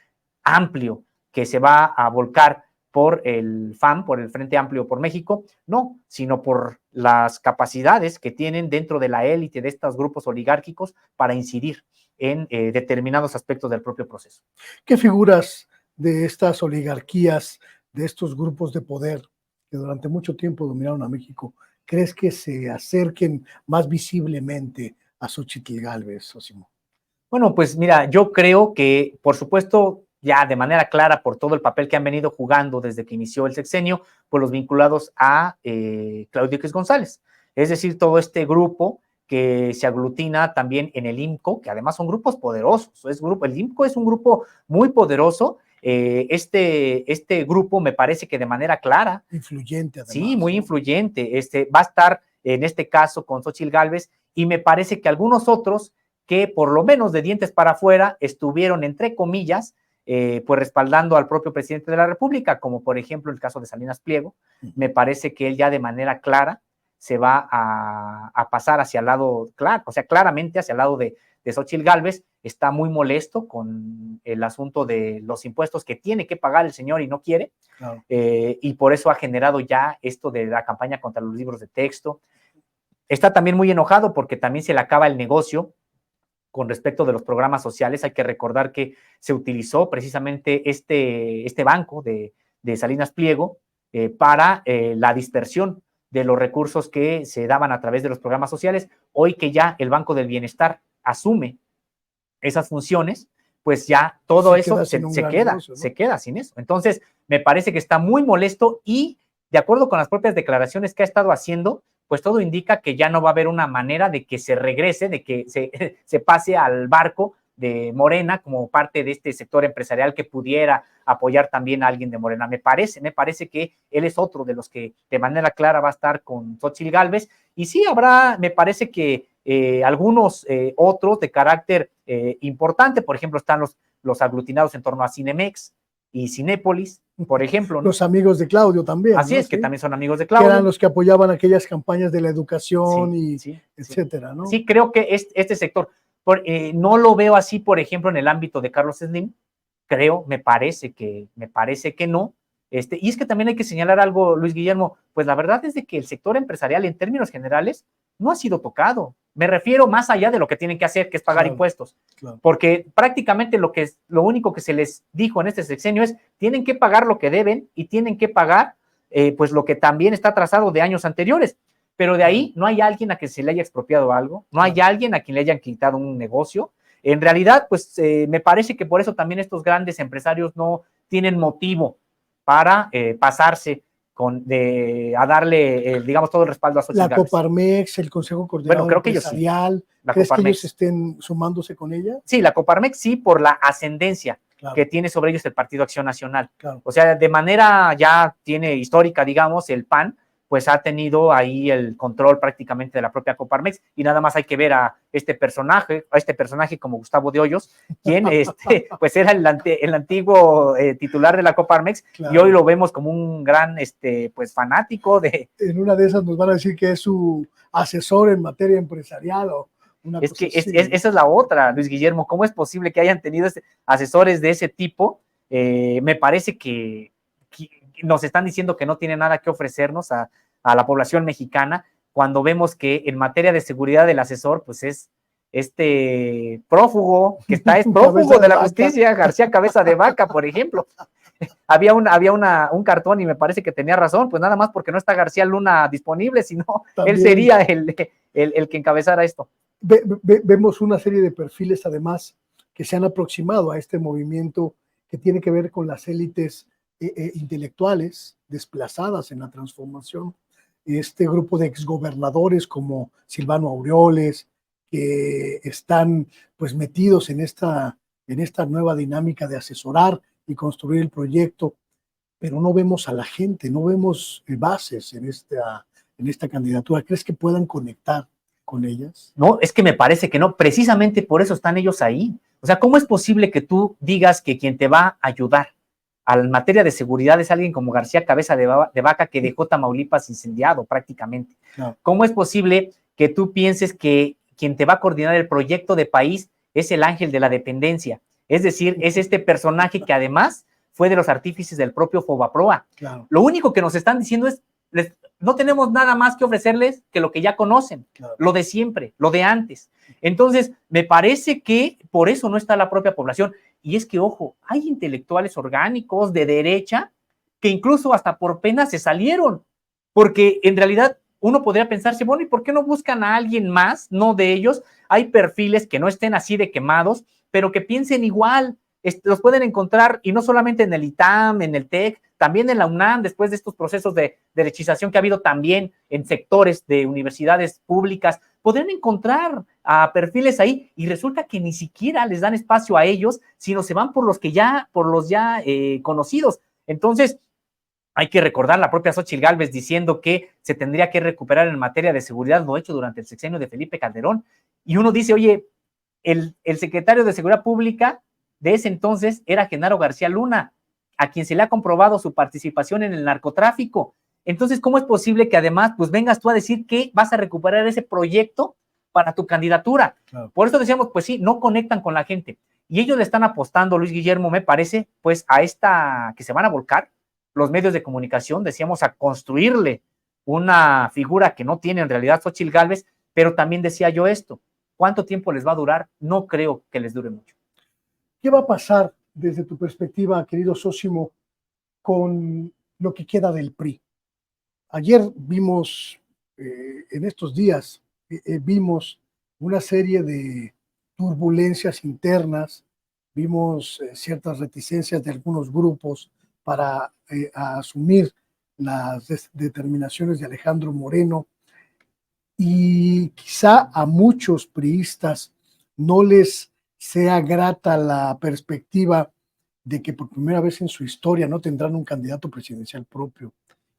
amplio que se va a volcar por el FAM, por el Frente Amplio por México, no, sino por las capacidades que tienen dentro de la élite de estos grupos oligárquicos para incidir en determinados aspectos del propio proceso. ¿Qué figuras de estas oligarquías, de estos grupos de poder que durante mucho tiempo dominaron a México, crees que se acerquen más visiblemente a Xóchitl Gálvez, Sosimo? Bueno, pues mira, yo creo que, por supuesto, ya de manera clara, por todo el papel que han venido jugando desde que inició el sexenio, pues los vinculados a Claudio X González. Es decir, todo este grupo que se aglutina también en el IMCO, que además son grupos poderosos. El IMCO es un grupo muy poderoso. Este grupo me parece que de manera clara. Influyente, además. Sí, muy influyente. Va a estar en este caso con Xóchitl Gálvez, y me parece que algunos otros que por lo menos de dientes para afuera estuvieron, entre comillas, pues respaldando al propio presidente de la República, como por ejemplo el caso de Salinas Pliego. Me parece que él ya de manera clara se va a pasar hacia el lado, claro, o sea, claramente hacia el lado de Xóchitl Gálvez. Está muy molesto con el asunto de los impuestos que tiene que pagar el señor y no quiere, claro. Y por eso ha generado ya esto de la campaña contra los libros de texto. Está también muy enojado porque también se le acaba el negocio con respecto de los programas sociales. Hay que recordar que se utilizó precisamente este banco de Salinas Pliego para la dispersión de los recursos que se daban a través de los programas sociales. Hoy que ya el Banco del Bienestar asume esas funciones, pues ya todo eso se queda sin eso. Entonces, me parece que está muy molesto, y de acuerdo con las propias declaraciones que ha estado haciendo, pues todo indica que ya no va a haber una manera de que se regrese, de que se pase al barco de Morena como parte de este sector empresarial que pudiera apoyar también a alguien de Morena. Me parece que él es otro de los que de manera clara va a estar con Xóchitl Gálvez, y sí habrá, me parece que algunos otros de carácter importante. Por ejemplo, están los aglutinados en torno a Cinemex y Cinépolis, por ejemplo, ¿no? Los amigos de Claudio también. Así ¿no? es, que ¿Sí? también son amigos de Claudio. Que eran los que apoyaban aquellas campañas de la educación sí, etcétera, ¿no? Sí, creo que este sector, no lo veo así, por ejemplo, en el ámbito de Carlos Slim. Me parece que no. Y es que también hay que señalar algo, Luis Guillermo, pues la verdad es de que el sector empresarial en términos generales no ha sido tocado. Me refiero más allá de lo que tienen que hacer, que es pagar impuestos. Claro. Porque prácticamente lo único que se les dijo en este sexenio es, tienen que pagar lo que deben y tienen que pagar pues lo que también está trazado de años anteriores. Pero de ahí no hay alguien a quien se le haya expropiado algo, no hay alguien a quien le hayan quitado un negocio. En realidad, pues me parece que por eso también estos grandes empresarios no tienen motivo para pasarse a darle, digamos, todo el respaldo a Xochitl La Gálvez. Coparmex, el Consejo Coordinador Empresarial, ¿crees que ellos estén sumándose con ella? Sí, la Coparmex sí, por la ascendencia que tiene sobre ellos el Partido Acción Nacional. Claro. O sea, de manera ya tiene histórica, digamos, el PAN, pues ha tenido ahí el control prácticamente de la propia Coparmex, y nada más hay que ver a este personaje como Gustavo de Hoyos, quien pues era el antiguo titular de la Coparmex, claro. Y hoy lo vemos como un gran pues fanático de... En una de esas nos van a decir que es su asesor en materia empresarial o una es cosa que así. Esa es la otra, Luis Guillermo, ¿cómo es posible que hayan tenido asesores de ese tipo? Me parece que nos están diciendo que no tiene nada que ofrecernos a la población mexicana, cuando vemos que en materia de seguridad el asesor, pues es prófugo, que es prófugo de la justicia, García Cabeza de Vaca, por ejemplo. Había un cartón y me parece que tenía razón, pues nada más porque no está García Luna disponible, sino también él sería el que encabezara esto. Vemos una serie de perfiles, además, que se han aproximado a este movimiento que tiene que ver con las élites intelectuales desplazadas en la transformación. Este grupo de exgobernadores como Silvano Aureoles, que están pues metidos en esta nueva dinámica de asesorar y construir el proyecto, pero no vemos a la gente, no vemos bases en esta candidatura. ¿Crees que puedan conectar con ellas? No, es que me parece que no, precisamente por eso están ellos ahí. O sea, ¿cómo es posible que tú digas que quien te va a ayudar a la materia de seguridad es alguien como García Cabeza de Vaca, que dejó Tamaulipas incendiado prácticamente? No. ¿Cómo es posible que tú pienses que quien te va a coordinar el proyecto de país es el ángel de la dependencia? Es decir, es este personaje que además fue de los artífices del propio Fobaproa. Claro. Lo único que nos están diciendo es, no tenemos nada más que ofrecerles que lo que ya conocen, claro, lo de siempre, lo de antes. Entonces, me parece que por eso no está la propia población. Y es que, ojo, hay intelectuales orgánicos de derecha que incluso hasta por pena se salieron, porque en realidad uno podría pensarse, bueno, ¿y por qué no buscan a alguien más, no de ellos? Hay perfiles que no estén así de quemados, pero que piensen igual. Los pueden encontrar, y no solamente en el ITAM, en el TEC, también en la UNAM, después de estos procesos de derechización que ha habido también en sectores de universidades públicas, podrían encontrar a perfiles ahí, y resulta que ni siquiera les dan espacio a ellos, sino se van por los ya conocidos. Entonces, hay que recordar la propia Xochitl Gálvez diciendo que se tendría que recuperar en materia de seguridad lo hecho durante el sexenio de Felipe Calderón, y uno dice, oye, el secretario de Seguridad Pública de ese entonces era Genaro García Luna, a quien se le ha comprobado su participación en el narcotráfico. Entonces, ¿cómo es posible que además pues vengas tú a decir que vas a recuperar ese proyecto para tu candidatura? Claro. Por eso decíamos, pues sí, no conectan con la gente. Y ellos le están apostando, Luis Guillermo, me parece, pues a que se van a volcar los medios de comunicación, decíamos, a construirle una figura que no tiene en realidad Xochitl Gálvez, pero también decía yo esto, ¿cuánto tiempo les va a durar? No creo que les dure mucho. ¿Qué va a pasar desde tu perspectiva, querido Sósimo, con lo que queda del PRI? Ayer vimos, en estos días, vimos una serie de turbulencias internas, vimos ciertas reticencias de algunos grupos para asumir las determinaciones de Alejandro Moreno, y quizá a muchos priistas no les sea grata la perspectiva de que por primera vez en su historia no tendrán un candidato presidencial propio,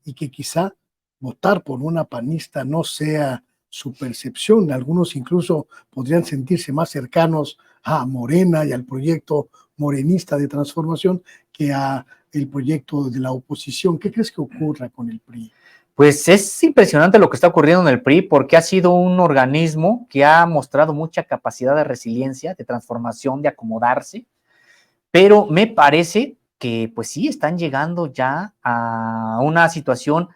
y que quizá votar por una panista no sea su percepción. Algunos incluso podrían sentirse más cercanos a Morena y al proyecto morenista de transformación que a el proyecto de la oposición. ¿Qué crees que ocurra con el PRI? Pues es impresionante lo que está ocurriendo en el PRI porque ha sido un organismo que ha mostrado mucha capacidad de resiliencia, de transformación, de acomodarse, pero me parece que pues sí, están llegando ya a una situación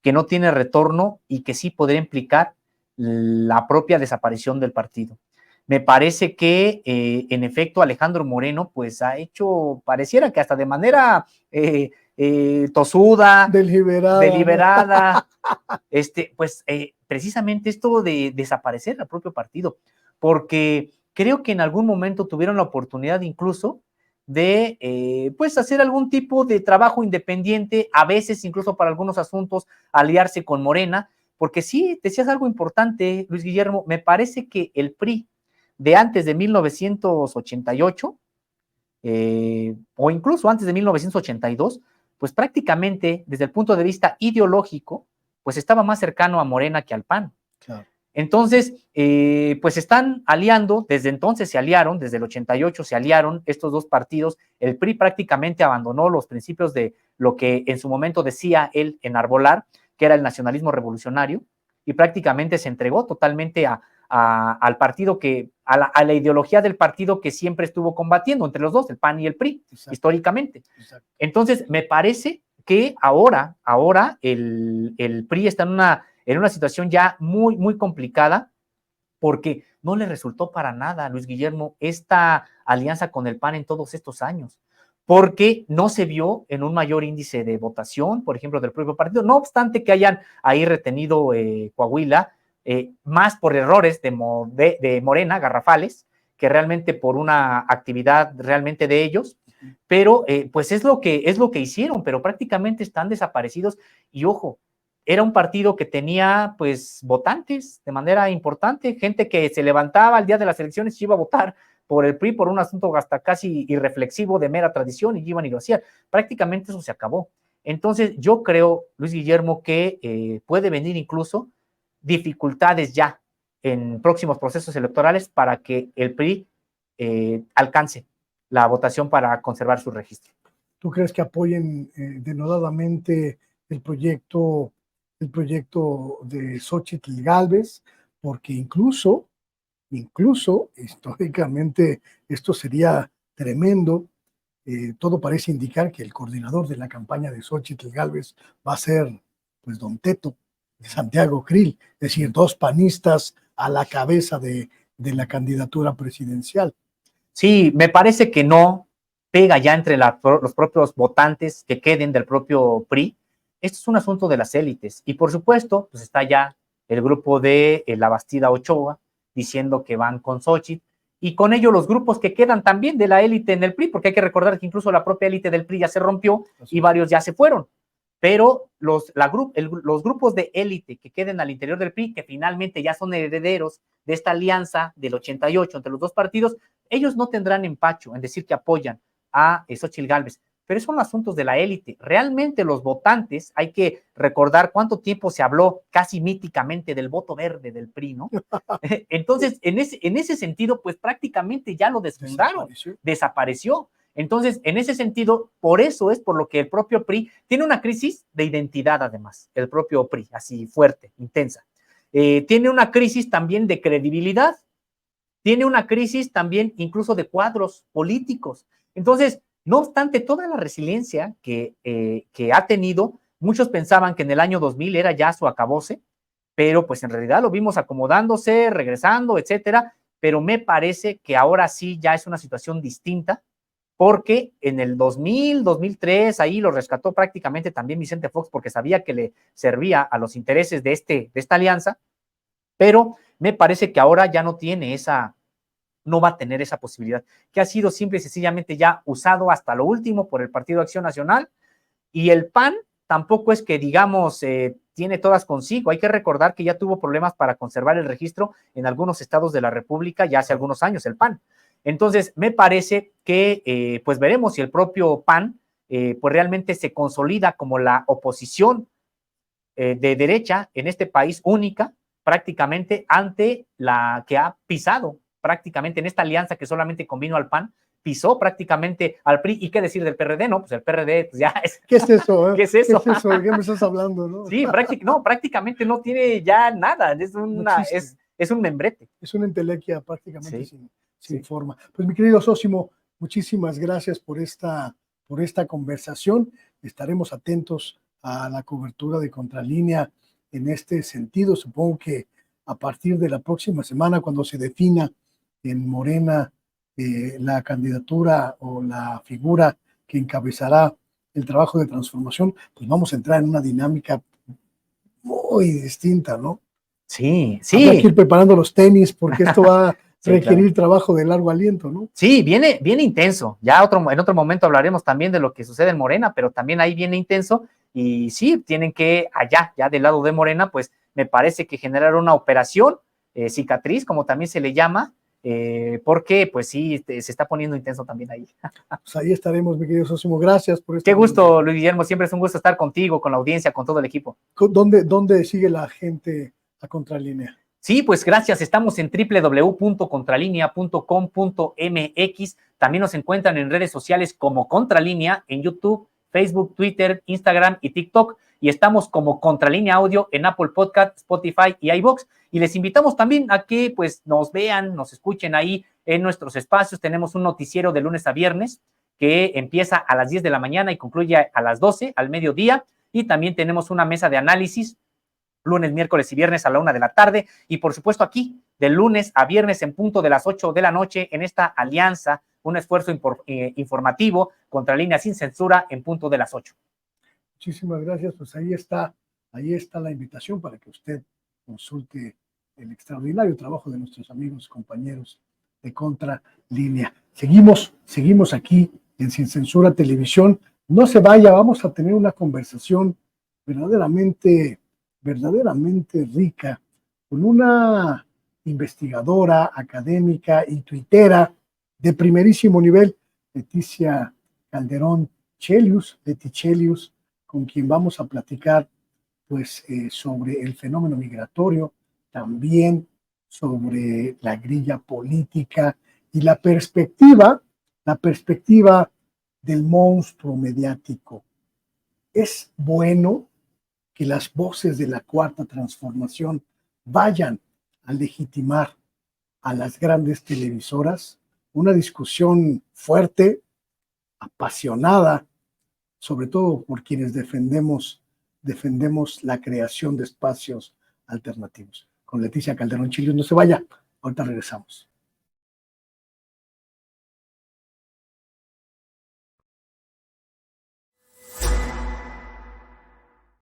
que no tiene retorno y que sí podría implicar la propia desaparición del partido. Me parece que, en efecto, Alejandro Moreno, pues ha hecho, pareciera que hasta de manera tosuda, deliberada, pues precisamente esto de desaparecer al propio partido, porque creo que en algún momento tuvieron la oportunidad incluso de pues hacer algún tipo de trabajo independiente, a veces incluso para algunos asuntos aliarse con Morena, porque sí, decías algo importante, Luis Guillermo, me parece que el PRI de antes de 1988, o incluso antes de 1982, pues prácticamente desde el punto de vista ideológico, pues estaba más cercano a Morena que al PAN. Claro. Entonces, pues están aliando, desde entonces se aliaron, desde el 88 se aliaron estos dos partidos. El PRI prácticamente abandonó los principios de lo que en su momento decía él enarbolar, que era el nacionalismo revolucionario, y prácticamente se entregó totalmente al partido a la ideología del partido que siempre estuvo combatiendo entre los dos, el PAN y el PRI, exacto, históricamente. Exacto. Entonces, me parece que ahora el PRI está en una situación ya muy, muy complicada, porque no le resultó para nada a Luis Guillermo esta alianza con el PAN en todos estos años, porque no se vio en un mayor índice de votación, por ejemplo, del propio partido, no obstante que hayan ahí retenido Coahuila, más por errores de Morena, garrafales, que realmente por una actividad realmente de ellos, pero pues es lo que hicieron, pero prácticamente están desaparecidos. Y ojo, era un partido que tenía pues votantes de manera importante, gente que se levantaba el día de las elecciones y iba a votar por el PRI por un asunto hasta casi irreflexivo de mera tradición, y iban y lo hacían. Prácticamente eso se acabó. Entonces yo creo, Luis Guillermo, que puede venir incluso dificultades ya en próximos procesos electorales para que el PRI alcance la votación para conservar su registro. ¿Tú crees que apoyen denodadamente el proyecto de Xóchitl Gálvez? Porque incluso históricamente esto sería tremendo. Todo parece indicar que el coordinador de la campaña de Xóchitl Gálvez va a ser pues don Teto, Santiago Krill, es decir, dos panistas a la cabeza de la candidatura presidencial. Sí, me parece que no pega ya entre los propios votantes que queden del propio PRI. Esto es un asunto de las élites. Y por supuesto, pues está ya el grupo de la Bastida Ochoa diciendo que van con Xóchitl, y con ello los grupos que quedan también de la élite en el PRI, porque hay que recordar que incluso la propia élite del PRI ya se rompió y varios ya se fueron. Pero los grupos de élite que queden al interior del PRI, que finalmente ya son herederos de esta alianza del 88 entre los dos partidos, ellos no tendrán empacho en decir que apoyan a Xóchitl Gálvez, pero son asuntos de la élite. Realmente los votantes, hay que recordar cuánto tiempo se habló casi míticamente del voto verde del PRI, ¿no? Entonces, en ese sentido, pues prácticamente ya lo desfundaron, desapareció. Entonces, en ese sentido, por eso es por lo que el propio PRI tiene una crisis de identidad, además, el propio PRI, así fuerte, intensa. Tiene una crisis también de credibilidad, tiene una crisis también incluso de cuadros políticos. Entonces, no obstante toda la resiliencia que ha tenido, muchos pensaban que en el año 2000 era ya su acabose, pero pues en realidad lo vimos acomodándose, regresando, etcétera, pero me parece que ahora sí ya es una situación distinta, porque en el 2000, 2003, ahí lo rescató prácticamente también Vicente Fox, porque sabía que le servía a los intereses de esta alianza, pero me parece que ahora ya no va a tener esa posibilidad, que ha sido simple y sencillamente ya usado hasta lo último por el Partido Acción Nacional, y el PAN tampoco es que, digamos, tiene todas consigo. Hay que recordar que ya tuvo problemas para conservar el registro en algunos estados de la República ya hace algunos años, el PAN. Entonces, me parece que, pues veremos si el propio PAN, pues realmente se consolida como la oposición de derecha en este país única, prácticamente ante la que ha pisado prácticamente en esta alianza que solamente convino al PAN, pisó prácticamente al PRI. ¿Y qué decir del PRD? No, pues el PRD pues ya es... ¿Qué es eso? ¿Qué es eso? ¿Qué es eso? ¿De qué me estás hablando? ¿No? Sí, prácticamente no tiene ya nada, No es un membrete. Es una entelequia prácticamente Sí, sin forma. Pues mi querido Zósimo, muchísimas gracias por esta conversación. Estaremos atentos a la cobertura de Contralínea en este sentido. Supongo que a partir de la próxima semana, cuando se defina en Morena la candidatura o la figura que encabezará el trabajo de transformación, pues vamos a entrar en una dinámica muy distinta, ¿no? Sí, Habrá que sí. ir preparando los tenis porque esto va a Sí, requerir claro. trabajo de largo aliento, ¿no? Sí, viene intenso. Ya en otro momento hablaremos también de lo que sucede en Morena, pero también ahí viene intenso. Y sí, tienen que allá, ya del lado de Morena, pues me parece que generar una operación cicatriz, como también se le llama, porque pues sí, se está poniendo intenso también ahí. Pues ahí estaremos, mi querido Zósimo. Gracias por esta Qué gusto, conversación. Luis Guillermo. Siempre es un gusto estar contigo, con la audiencia, con todo el equipo. ¿Dónde sigue la gente a Contralínea? Sí, pues gracias. Estamos en www.contralinea.com.mx. También nos encuentran en redes sociales como Contralínea, en YouTube, Facebook, Twitter, Instagram y TikTok. Y estamos como Contralínea Audio en Apple Podcast, Spotify y iVoox. Y les invitamos también a que pues nos vean, nos escuchen ahí en nuestros espacios. Tenemos un noticiero de lunes a viernes que empieza a las 10 de la mañana y concluye a las 12, al mediodía. Y también tenemos una mesa de análisis lunes, miércoles y viernes a la 1 de la tarde, y por supuesto aquí, de lunes a viernes en punto de las 8 de la noche, en esta alianza, un esfuerzo informativo, Contralínea sin censura, en punto de las 8. Muchísimas gracias, pues ahí está la invitación para que usted consulte el extraordinario trabajo de nuestros amigos, compañeros de Contralínea. Seguimos aquí en Sin Censura Televisión. No se vaya, vamos a tener una conversación verdaderamente rica con una investigadora, académica y tuitera de primerísimo nivel, Leticia Calderón Chelius, con quien vamos a platicar pues sobre el fenómeno migratorio, también sobre la grilla política y la perspectiva del monstruo mediático. Es bueno que las voces de la Cuarta Transformación vayan a legitimar a las grandes televisoras. Una discusión fuerte, apasionada, sobre todo por quienes defendemos la creación de espacios alternativos. Con Leticia Calderón Chelius, no se vaya, ahorita regresamos.